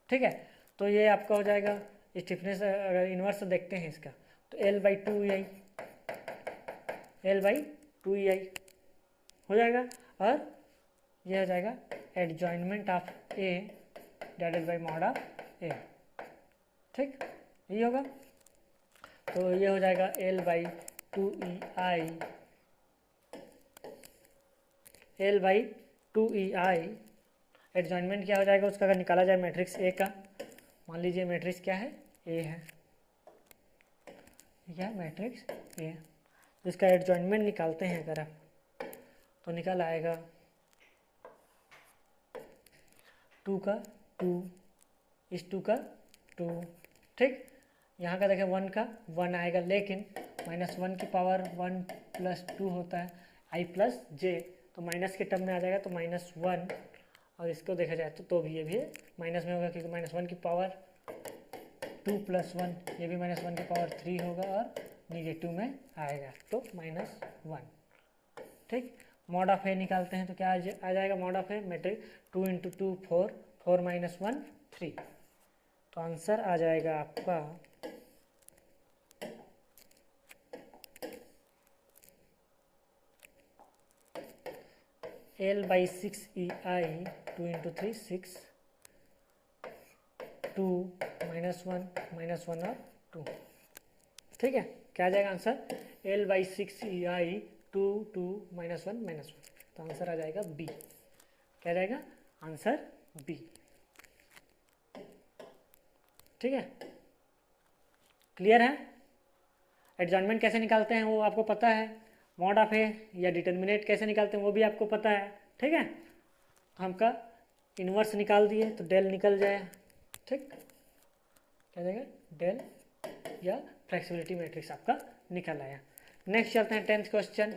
ठीक है। तो ये आपका हो जाएगा स्टिफनेस। अगर इनवर्स देखते हैं इसका तो L/2EI, L/2EI हो जाएगा, और ये हो जाएगा adjoinment of A divided by mod of A, ठीक, ये होगा। तो ये हो जाएगा L/2EI एडजॉइनमेंट क्या हो जाएगा उसका, अगर निकाला जाए मैट्रिक्स ए का। मान लीजिए मैट्रिक्स क्या है, ए है, ठीक है, मैट्रिक्स ए। तो इसका एडजॉइनमेंट निकालते हैं अगर आप, तो निकल आएगा 2 का 2 इस 2 का 2, ठीक। यहाँ का देखें 1 का 1 आएगा, लेकिन -1 की पावर 1 + 2 होता है i + j, तो माइनस के टर्म में आ जाएगा, तो -1। और इसको देखा जाए तो भी ये भी माइनस में होगा, क्योंकि -1 की पावर 2 + 1, ये भी -1 की पावर 3 होगा, और नेगेटिव में आएगा तो -1, ठीक। मॉड ऑफ ए निकालते हैं तो क्या आ जाएगा, मॉड ऑफ ए मैट्रिक्स 2 × 2 4 4 - 1 3। तो आंसर आ जाएगा आपका L/6EI 2 × 3 6 2 -1 -1 और 2, ठीक है। क्या आ जाएगा आंसर, L/6EI 2 2 -1 -1। तो आंसर आ जाएगा बी। क्या जाएगा आंसर, बी, ठीक है। क्लियर है। एडजॉइनमेंट कैसे निकालते हैं वो आपको पता है, मॉड ऑफ ए या डिटर्मिनेट कैसे निकालते हैं वो भी आपको पता है, ठीक है। तो हमका इनवर्स निकाल दिए तो डेल निकल जाए, ठीक, क्या जाएगा, डेल या फ्लेक्सिबिलिटी मैट्रिक्स आपका निकल आया। नेक्स्ट चलते हैं 10th question.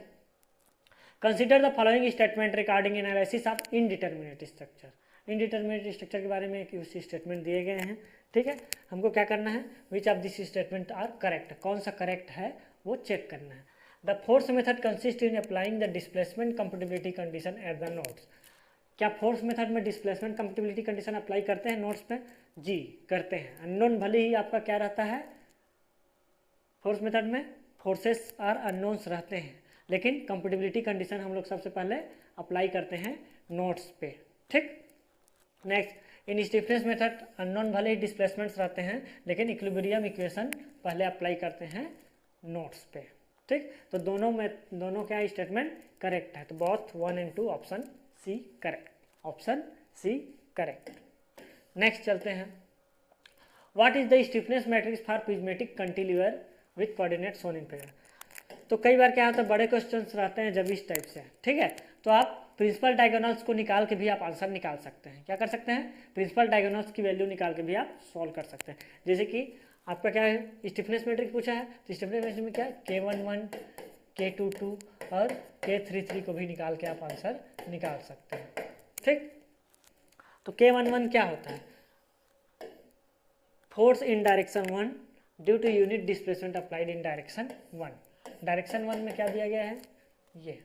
Consider the following statement regarding analysis of indeterminate structure. Indeterminate structure के बारे में कुछ स्टेटमेंट दिए गए हैं, ठीक है। हमको क्या करना है, which of this statement are correct, कौन सा करेक्ट है वो चेक करना है। The force method consist in applying the displacement compatibility condition at the nodes. क्या फोर्स मेथड में डिस्प्लेसमेंट कंपेटिबिलिटी कंडीशन अप्लाई करते हैं नोड्स पे, जी करते हैं। अननोन भले ही आपका क्या रहता है, फोर्स मेथड में फोर्सेस आर अननोन्स रहते हैं, लेकिन कंपेटिबिलिटी कंडीशन हम लोग सबसे पहले अप्लाई करते हैं नोड्स पे, ठीक। नेक्स्ट, इन स्टिफनेस मेथड अननोन भले ही डिस्प्लेसमेंट्स रहते हैं, लेकिन इक्विलिब्रियम इक्वेशन पहले अप्लाई करते हैं नोड्स पे, ठीक। तो दोनों क्या स्टेटमेंट करेक्ट है, तो बोथ 1 और 2 option C correct, option C correct. Next चलते हैं, what is the stiffness matrix for prismatic cantilever with coordinate shown in figure. तो कई बार क्या होता है, बड़े क्वेश्चंस रहते हैं जब इस टाइप से, ठीक है। तो आप प्रिंसिपल डायगोनल्स को निकाल के भी आप आंसर निकाल सकते हैं। क्या कर सकते हैं, प्रिंसिपल डायगोनल्स की वैल्यू निकाल के भी आप सॉल्व कर सकते हैं। जैसे कि आपका क्या है, स्टिफनेस मैट्रिक्स पूछा है, तो स्टिफनेस मैट्रिक्स में क्या है, K11 K22 और K33 को भी निकाल के आप आंसर निकाल सकते हैं, ठीक। तो K11 क्या होता है, force in direction 1 due to unit displacement applied in direction 1। Direction 1 में क्या दिया गया है, ये,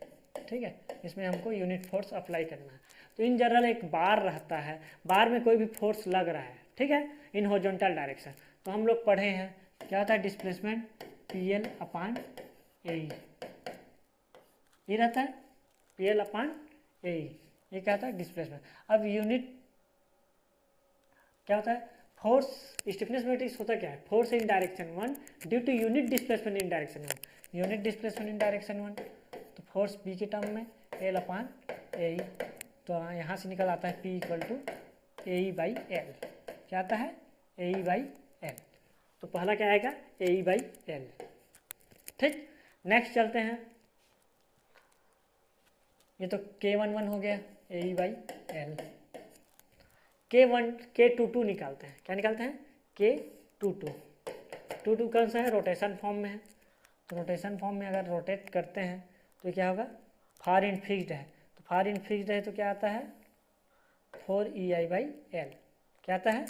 ठीक है, इसमें हमको यूनिट फोर्स अप्लाई करना है। तो इन जनरल एक बार रहता है, बार में कोई भी फोर्स लग रहा है, ठीक है, इन हॉरिजॉन्टल डायरेक्शन। तो हम लोग पढ़े हैं क्या होता है, डिस्प्लेसमेंट PL/AE, ये रहता है PL/AE, ये क्या होता है डिस्प्लेसमेंट। अब यूनिट क्या होता है, फोर्स स्टिफनेस मैट्रिक्स होता क्या है, force in direction 1 due to unit displacement in direction 1, unit displacement in direction 1, तो फोर्स बी के टर्म में L/AE। तो यहाँ से निकल आता है P = AE/L, क्या आता है AE/L। तो पहला क्या आएगा AE/L, ठीक। नेक्स्ट चलते हैं, ये तो K11 हो गया AE/L। K22 निकालते हैं, क्या निकालते हैं K22 कौन सा है, रोटेशन फॉर्म में है। तो रोटेशन फॉर्म में अगर रोटेट करते हैं तो क्या होगा, फार इन फिक्स्ड है, तो फार इनफिक्स्ड है तो क्या आता है 4EI/L, क्या आता है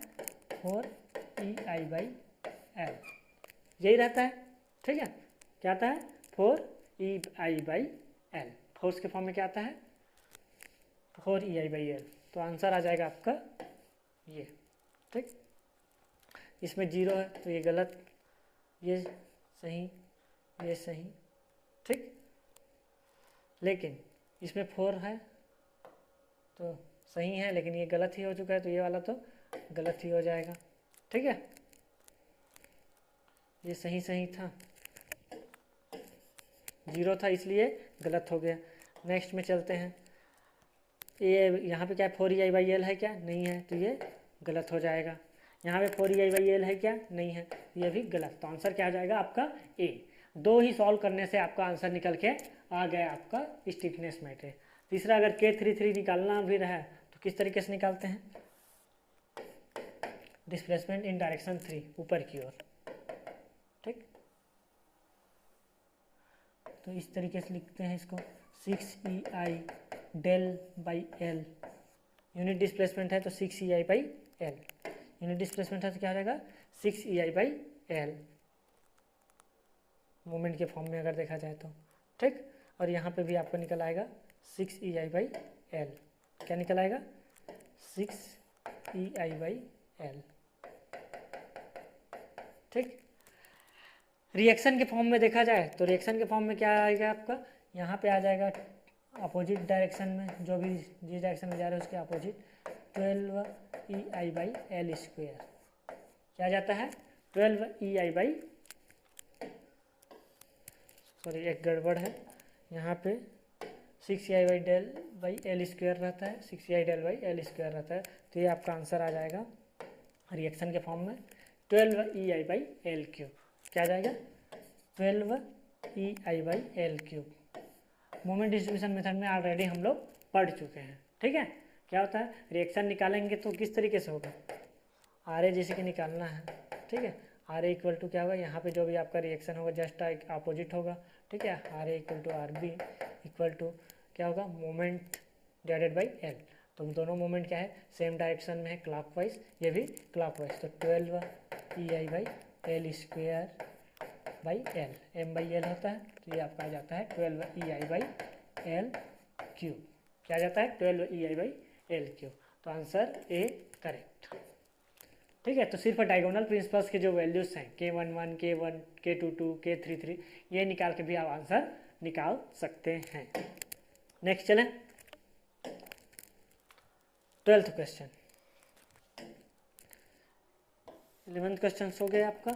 4EI/L, यही रहता है। ठीक है, क्या आता है 4EI/L, फोर्स के फॉर्म में क्या आता है 4EI/L। तो आंसर आ जाएगा आपका ये। ठीक, इसमें 0 है तो ये गलत, ये सही, ये सही। ठीक, लेकिन इसमें 4 है तो सही है, लेकिन ये गलत ही हो चुका है तो ये वाला तो गलत ही हो जाएगा। ठीक है, ये सही सही था, 0 था इसलिए गलत हो गया। नेक्स्ट में चलते हैं, ये यहाँ पे क्या 4EI/L है क्या, नहीं है तो ये गलत हो जाएगा। यहाँ पे 4EI/L है क्या, नहीं है, ये भी गलत। तो आंसर क्या आ जाएगा आपका ए। 2 ही सॉल्व करने से आपका आंसर निकल के आ गया आपका स्टिफनेस मैट्रिक्स। तीसरा, अगर K33 निकालना भी रहा तो किस तरीके से निकालते हैं, डिस्प्लेसमेंट इन डायरेक्शन 3, ऊपर की ओर। ठीक, तो इस तरीके से लिखते हैं इसको 6EI/L, यूनिट डिस्प्लेसमेंट है तो 6EI/L, यूनिट डिस्प्लेसमेंट है तो क्या हो जाएगा 6EI/L, मोमेंट के फॉर्म में अगर देखा जाए तो। ठीक, और यहाँ पे भी आपको निकल आएगा 6EI/L, क्या निकल आएगा 6EI/L। ठीक, रिएक्शन के फॉर्म में देखा जाए तो रिएक्शन के फॉर्म में क्या आएगा आपका, यहाँ पे आ जाएगा अपोजिट डायरेक्शन में, जो भी जिस डायरेक्शन में जा रहे हैं उसके अपोजिट 12EI/L², क्या जाता है 12EI, सॉरी एक गड़बड़ है, यहाँ पे 6EI/L² रहता है, 6EI/L² रहता है, तो ये आपका आंसर आ जाएगा रिएक्शन के फॉर्म में 12EI/L³, क्या आ जाएगा 12EI/L³। मोमेंट डिस्ट्रीब्यूशन मेथड में ऑलरेडी हम लोग पढ़ चुके हैं। ठीक है, क्या होता है रिएक्शन निकालेंगे तो किस तरीके से होगा, RA जैसे कि निकालना है। ठीक है, RA इक्वल टू क्या होगा, यहाँ पे जो भी आपका रिएक्शन होगा जस्ट अपोजिट होगा। ठीक है, RA equal to RB equal to क्या होगा मोमेंट डिवाइडेड बाई L, तो दोनों मोमेंट क्या है सेम डायरेक्शन में है, क्लॉकवाइज, ये भी क्लॉकवाइज, तो 12EI/L²/L, M/L होता है, तो ये आपका आ जाता है 12EI/L³, क्या जाता है 12EI/L³, तो आंसर ए करेक्ट। ठीक है, तो सिर्फ डायगोनल प्रिंसिपल्स के जो वैल्यूज हैं K11, K1, K22, K33, ये निकाल के भी आप आंसर निकाल सकते हैं। नेक्स्ट चलें, 12th क्वेश्चन, 11th क्वेश्चन हो गया आपका।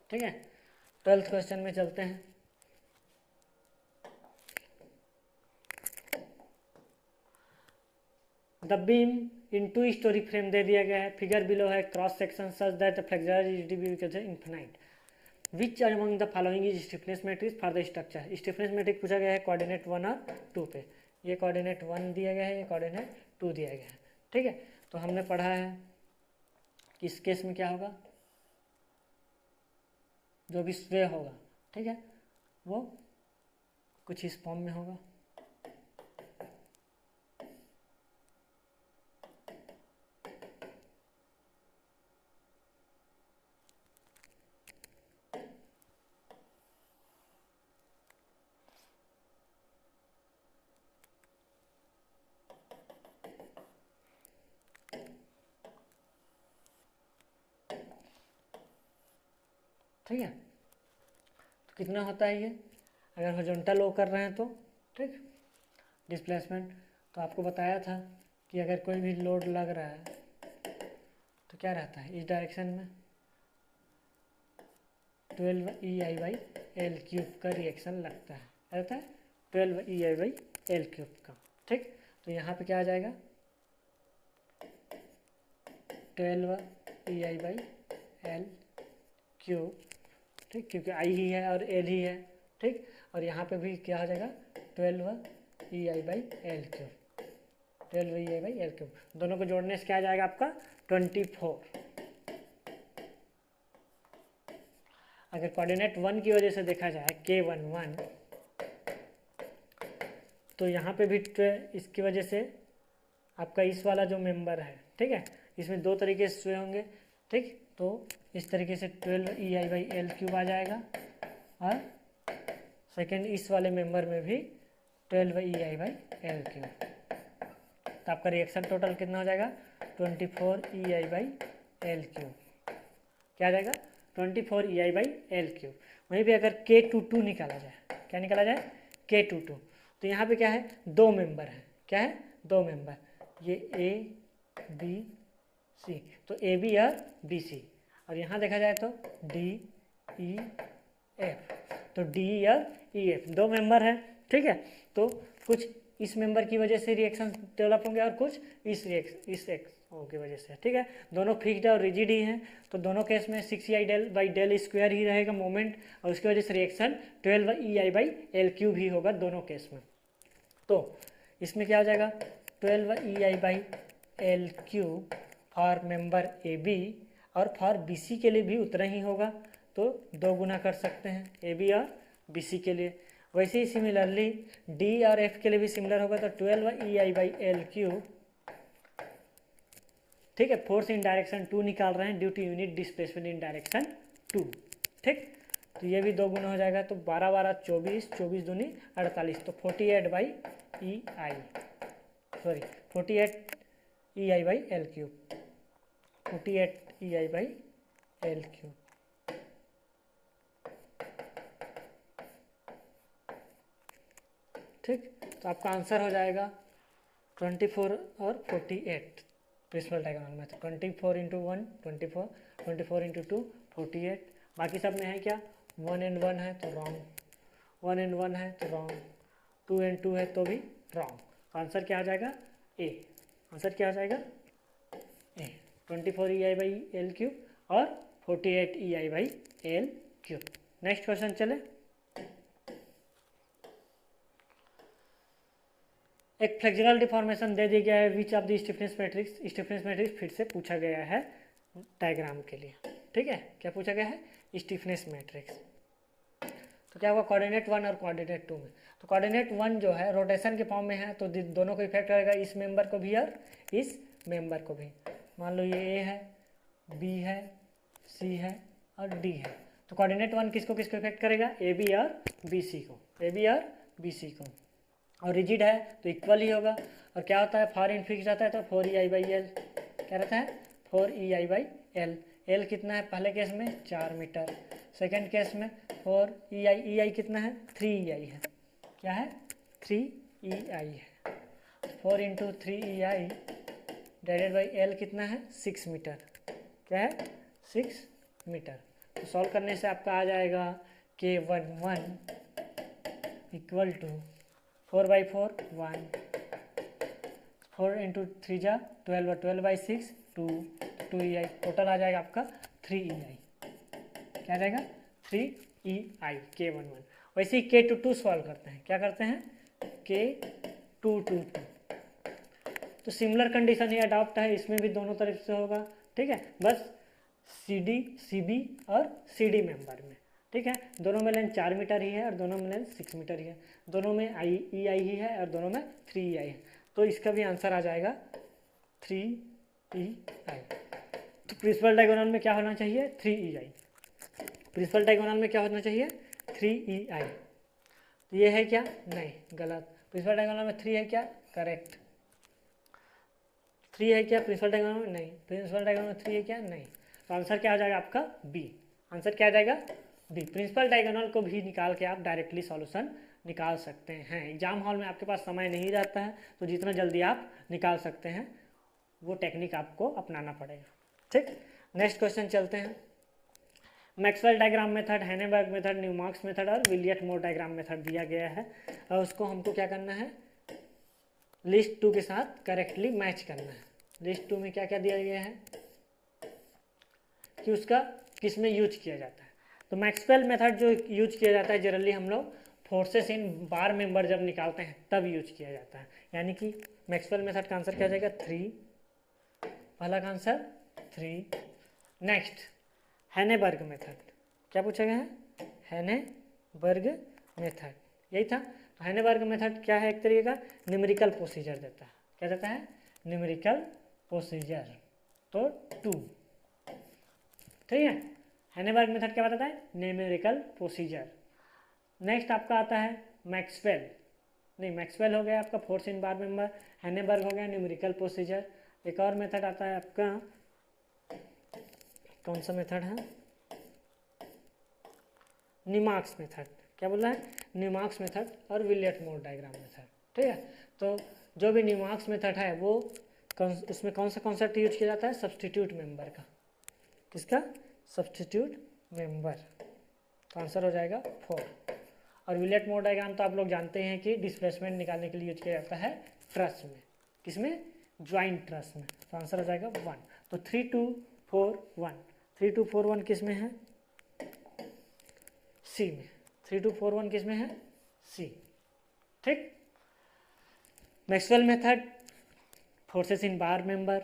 ठीक है, 12th क्वेश्चन में चलते हैं। The beam in 2 storey frame दे दिया गया है, फिगर बिलो है, cross section such that the flexural infinite, which among the following is stiffness matrix for the structure. Stiffness matrix पूछा गया है कोऑर्डिनेट 1 और 2 पे, ये कोऑर्डिनेट 1 दिया गया है, ये कोऑर्डिनेट 2 दिया गया है। ठीक है, तो हमने पढ़ा है कि इस केस में क्या होगा, जो भी स्वे होगा, ठीक है, वो कुछ इस फॉर्म में होगा। ठीक है, तो कितना होता है ये, अगर हॉरिजॉन्टल लो कर रहे हैं तो ठीक डिस्प्लेसमेंट, तो आपको बताया था कि अगर कोई भी लोड लग रहा है तो क्या रहता है इस डायरेक्शन में 12EI/L³ का रिएक्शन लगता है, रहता है 12EI/L³ का। ठीक, तो यहाँ पे क्या आ जाएगा 12EI/L³, ठीक, क्योंकि I ही है और L ही है। ठीक, और यहाँ पे भी क्या हो जाएगा 12EI/L³, 12EI/L³, दोनों को जोड़ने से क्या आ जाएगा आपका 24। अगर कोऑर्डिनेट 1 की वजह से देखा जाए K11, तो यहाँ पे भी इसकी वजह से आपका इस वाला जो मेंबर है, ठीक है, इसमें दो तरीके से शो होंगे, ठीक। तो इस तरीके से 12EI/L³ आ जाएगा, और सेकेंड इस वाले मेंबर में भी 12EI/L³। तो आपका रिएक्शन टोटल कितना हो जाएगा? 24EI/L³। क्या आ जाएगा? 24EI/L³। वहीं पे अगर K22 निकाला जाए, क्या निकाला जाए? K22। तो यहाँ पे क्या है? दो मेंबर है। क्या है? दो मेंबर, ये ABC, तो AB और BC, और यहाँ देखा जाए तो DEF, तो DE और EF दो मेंबर है, ठीक है। तो कुछ इस मेंबर की वजह से रिएक्शन डेवलप होंगे और कुछ इस की वजह से, ठीक है। दोनों फिक्स्ड और रिजिड ही हैं, तो दोनों केस में 6EI/Del² ही रहेगा मोमेंट, और उसकी वजह से रिएक्शन 12EI/L³ ही होगा दोनों केस में। तो इसमें क्या हो जाएगा? 12EI/L³ फॉर मेंबर AB, और फॉर BC के लिए भी उतना ही होगा, तो 2 गुना कर सकते हैं AB और BC के लिए। वैसे ही सिमिलरली D और F के लिए भी सिमिलर होगा, तो 12EI/L³, ठीक है। फोर्स इन डायरेक्शन 2 निकाल रहे हैं due to unit displacement in direction 2, ठीक। तो ये भी 2 गुना हो जाएगा, तो 12 12 24, 24 दूनी 48, तो 48EI/L³, 48EI/L³। ठीक, तो आपका आंसर हो जाएगा 24 और 48 प्रिंसिपल डायगोनल में। 24 × 1 24, 24 × 2 48, बाकी सब में है क्या? 1 and 1 है तो रॉन्ग, 1 and 1 है तो रॉन्ग, 2 and 2 है तो भी रॉन्ग। आंसर क्या आ जाएगा? ए। आंसर क्या आ जाएगा? ए। 24EI/L³ और 48EI/L³। नेक्स्ट क्वेश्चन चले। एक फ्लेक्सिबल डिफॉर्मेशन दे दिया गया है, which of the stiffness matrix, stiffness matrix फिर से पूछा गया है डायग्राम के लिए, ठीक है। क्या पूछा गया है? Stiffness matrix. तो क्या होगा? कोऑर्डिनेट 1 और कोऑर्डिनेट 2 में। तो कोऑर्डिनेट 1 जो है रोटेशन के फॉर्म में है, तो दोनों को इफेक्ट करेगा, इस मेंबर को भी और इस मेंबर को भी। मान लो ये ए है, बी है, सी है और डी है, तो कोऑर्डिनेट 1 किसको किसको इफेक्ट करेगा? ए बी और बी सी को, ए बी और बी सी को। और रिजिड है तो इक्वल ही होगा। और क्या होता है? फॉर इन फिक्स रहता है तो 4EI/L क्या रहता है? 4EI/L। L कितना है पहले केस में? 4 मीटर। सेकंड केस में 4EI कितना है? 3EI है। क्या है? 3EI है। 4 × 3EI डिवाइडेड बाई L कितना है? 6 मीटर। क्या है? 6 मीटर। तो सॉल्व करने से आपका आ जाएगा K11 equal to 4/4 1, 4 × 3 = 12, 12/6 2, 2EI, total आ जाएगा आपका 3EI। क्या आ जाएगा? 3EI K11। वैसे ही K22 सॉल्व करते हैं। क्या करते हैं? K222। तो सिमिलर कंडीशन ये अडॉप्ट है, इसमें भी दोनों तरफ से होगा, ठीक है। बस CD, CB और CD मेंबर में, ठीक है। दोनों में लेंथ 4 मीटर ही है और दोनों में लेंथ 6 मीटर ही है। दोनों में EI ही है और दोनों में 3EI है। तो इसका भी आंसर आ जाएगा 3EI। तो प्रिंसिपल डायगोनल में क्या होना चाहिए? 3EI। प्रिंसिपल डायगोनल में क्या होना चाहिए? 3EI। तो ये है क्या? नहीं, गलत। प्रिंसिपल डायगोनल में 3 है क्या? करेक्ट। 3 है क्या प्रिंसिपल डायगोनल में? नहीं। प्रिंसिपल डायगोनल में 3 है क्या? नहीं। तो आंसर क्या आ जाएगा आपका? बी। आंसर क्या आ जाएगा? बी। प्रिंसिपल डायगोनल को भी निकाल के आप डायरेक्टली सॉल्यूशन निकाल सकते हैं। एग्जाम हॉल में आपके पास समय नहीं रहता है, तो जितना जल्दी आप निकाल सकते हैं वो टेक्निक आपको अपनाना पड़ेगा, ठीक। नेक्स्ट क्वेश्चन चलते हैं। Maxwell diagram method, Henneberg method, Newmark's method और विलियट मोर डायग्राम मेथड दिया गया है, और उसको हमको क्या करना है? लिस्ट 2 के साथ करेक्टली मैच करना है। लिस्ट 2 में क्या क्या दिया गया है कि उसका किस में यूज किया जाता है। तो मैक्सवेल मेथड जो यूज किया जाता है जनरली हम लोग फोर्सेस इन बार मेंबर जब निकालते हैं तब यूज किया जाता है। यानी कि मैक्सवेल मेथड का आंसर क्या हो जाएगा? 3। पहला का आंसर 3। Next हैनेबर्ग method. क्या पूछा गया है? हैनेबर्ग मेथड, यही था। तो हेनेबर्ग मेथड क्या है, एक तरीके का न्यूमेरिकल प्रोसीजर देता है। क्या देता है, न्यूमेरिकल प्रोसीजर। तो 2, ठीक है। हेनेबर्ग मेथड क्या बताता है, न्यूमेरिकल प्रोसीजर। नेक्स्ट आपका आता है मैक्सवेल, नहीं मैक्सवेल हो गया आपका फोर्स इन बार मेंबर, हेनेबर्ग हो गया न्यूमेरिकल प्रोसीजर। एक और मेथड आता है आपका, कौन सा मेथड है, नीमार्क्स मेथड। क्या बोल रहा है, नीमार्क्स मेथड और विलियट मोड डायग्राम मेथड, ठीक है। तो जो भी नीमार्क्स मेथड है वो उसमें कौन सा कॉन्सेप्ट यूज किया जाता है, सब्सटीट्यूट मेंबर का। किसका, सब्सटीट्यूट मेंबर। तो आंसर हो जाएगा 4। और विलियट मोड डायग्राम तो आप लोग जानते हैं कि डिस्प्लेसमेंट निकालने के लिए यूज किया जाता है ट्रस में, किसमें, ज्वाइंट ट्रस में। तो आंसर हो जाएगा 1। तो 3 2 4 1, 3 2 4 1 किस में है, सी में। 3 2 4 1 किस में है, सी, ठीक। Maxwell method forces in bar member,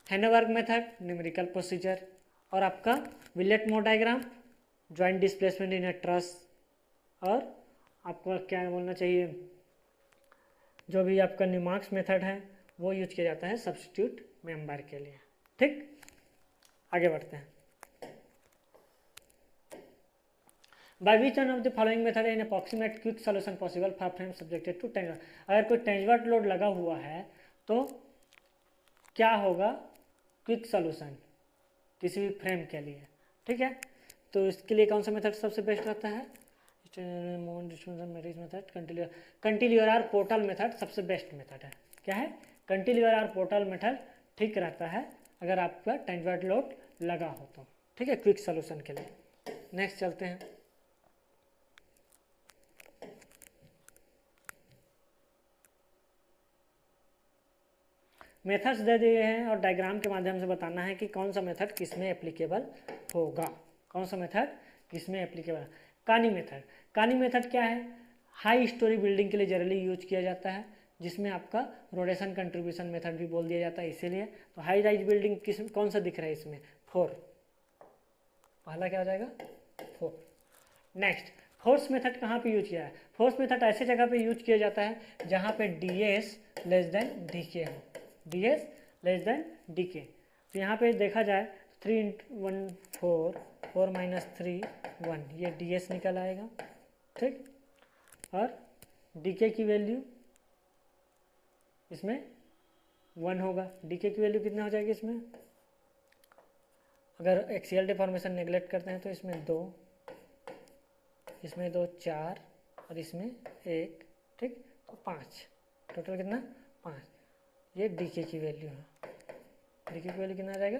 Henneberg method numerical procedure, और आपका Williot mode diagram joint displacement in a truss, और आपको क्या बोलना चाहिए, जो भी आपका नीमार्क्स मेथड है वो यूज किया जाता है सब्स्टिट्यूट मेंबर के लिए, ठीक। आगे बढ़ते हैं। By which one of the following method in approximate quick solution possible for frame subjected to टेंजर। अगर कोई टेंजवर्ट लोड लगा हुआ है तो क्या होगा क्विक सॉल्यूशन किसी भी फ्रेम के लिए, ठीक है। तो इसके लिए कौन सा मेथड सबसे बेस्ट रहता है, मेथड, कंटिन्यूअर आर पोर्टल मेथड सबसे बेस्ट मेथड है। क्या है, कंटिन्यूअर आर पोर्टल मेथड ठीक रहता है अगर आपका टेंजवर्ट लोड लगा हो तो, ठीक है, क्विक सॉल्यूशन के लिए। नेक्स्ट चलते हैं। मेथड्स दे दिए हैं और डायग्राम के माध्यम से बताना है कि कौन सा मेथड किस में एप्लीकेबल होगा, कौन सा मेथड किस में एप्लीकेबल। कानी मेथड, कानी मेथड क्या है, हाई स्टोरी बिल्डिंग के लिए जनरली यूज किया जाता है, जिसमें आपका रोटेशन कंट्रीब्यूशन मेथड भी बोल दिया जाता है इसीलिए। तो हाई राइज बिल्डिंग किस कौन सा दिख रहा है इसमें, 4, पहला क्या हो जाएगा 4। नेक्स्ट फोर्स मेथड कहाँ पे यूज किया है, फोर्स मेथड ऐसे जगह पे यूज किया जाता है जहाँ पे ds लेस देन डीके हो, ds लेस देन डीके। तो यहाँ पे देखा जाए 3 × 1 4, 4 - 3 1, ये ds निकल आएगा, ठीक। और डीके की वैल्यू इसमें 1 होगा, डीके की वैल्यू कितना हो जाएगी इसमें, अगर एक्सियल डिफॉर्मेशन नेगलेक्ट करते हैं तो इसमें 2, इसमें 2 4 और इसमें 1, ठीक। तो 5, टोटल कितना 5, ये डीके की वैल्यू है, डीके की वैल्यू कितना आ जाएगा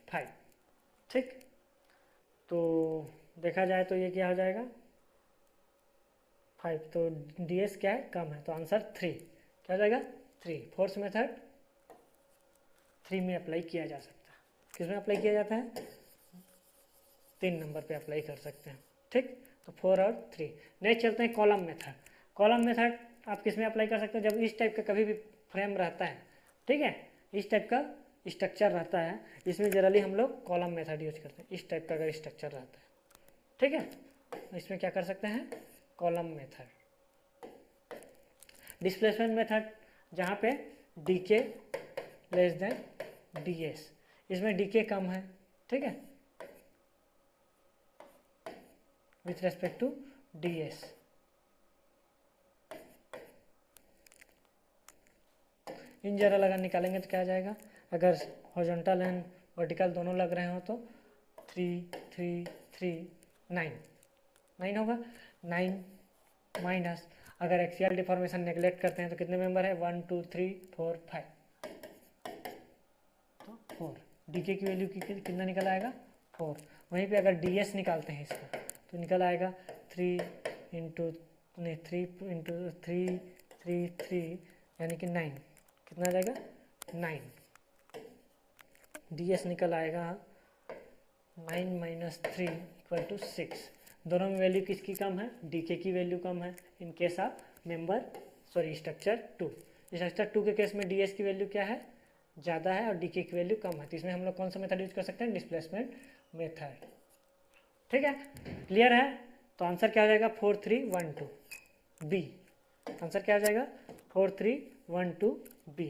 5, ठीक। तो देखा जाए तो ये क्या हो जाएगा 5, तो ds क्या है कम है, तो आंसर 3 क्या हो जाएगा 3। फोर्स मेथड 3 में अप्लाई किया जा सकता है, किस में अप्लाई किया जाता है, 3 नंबर पे अप्लाई कर सकते हैं, ठीक। तो 4 और 3। नेक्स्ट चलते हैं कॉलम मेथड। कॉलम मेथड आप किस में अप्लाई कर सकते हैं, जब इस टाइप का कभी भी फ्रेम रहता है, ठीक है, इस टाइप का स्ट्रक्चर रहता है, इसमें जनरली हम लोग कॉलम मेथड यूज करते हैं। इस टाइप का अगर स्ट्रक्चर रहता है, ठीक है, तो इसमें क्या कर सकते हैं, कॉलम मेथड। डिस्प्लेसमेंट मेथड जहाँ पे डीके लेस देन ds, इसमें डीके कम है, ठीक है, with respect to ds। In general अगर निकालेंगे तो क्या आ जाएगा, अगर हॉरिजॉन्टल एंड वर्टिकल दोनों लग रहे हो तो 3 3 3 9 9 होगा, 9 माइनस, अगर एक्सियल डिफॉर्मेशन नेगलेक्ट करते हैं तो कितने मेंबर है, 1 2 3 4 5, तो 4। डीके की वैल्यू कितना निकल आएगा 4। वहीं पे अगर ds निकालते हैं इसका तो निकल आएगा 3 × 3 यानी कि 9, कितना आ जाएगा 9, ds निकल आएगा 9 - 3 = 6। दोनों में वैल्यू किसकी कम है, डीके की वैल्यू कम है in case of structure 2। Structure 2 के केस में ds की वैल्यू क्या है, ज़्यादा है और डीके की वैल्यू कम है, तो इसमें हम लोग कौन सा मेथड यूज कर सकते हैं, डिस्प्लेसमेंट मेथड, ठीक है। क्लियर है, तो आंसर क्या हो जाएगा 4 3 1 2 बी। आंसर क्या आ जाएगा 4312 बी।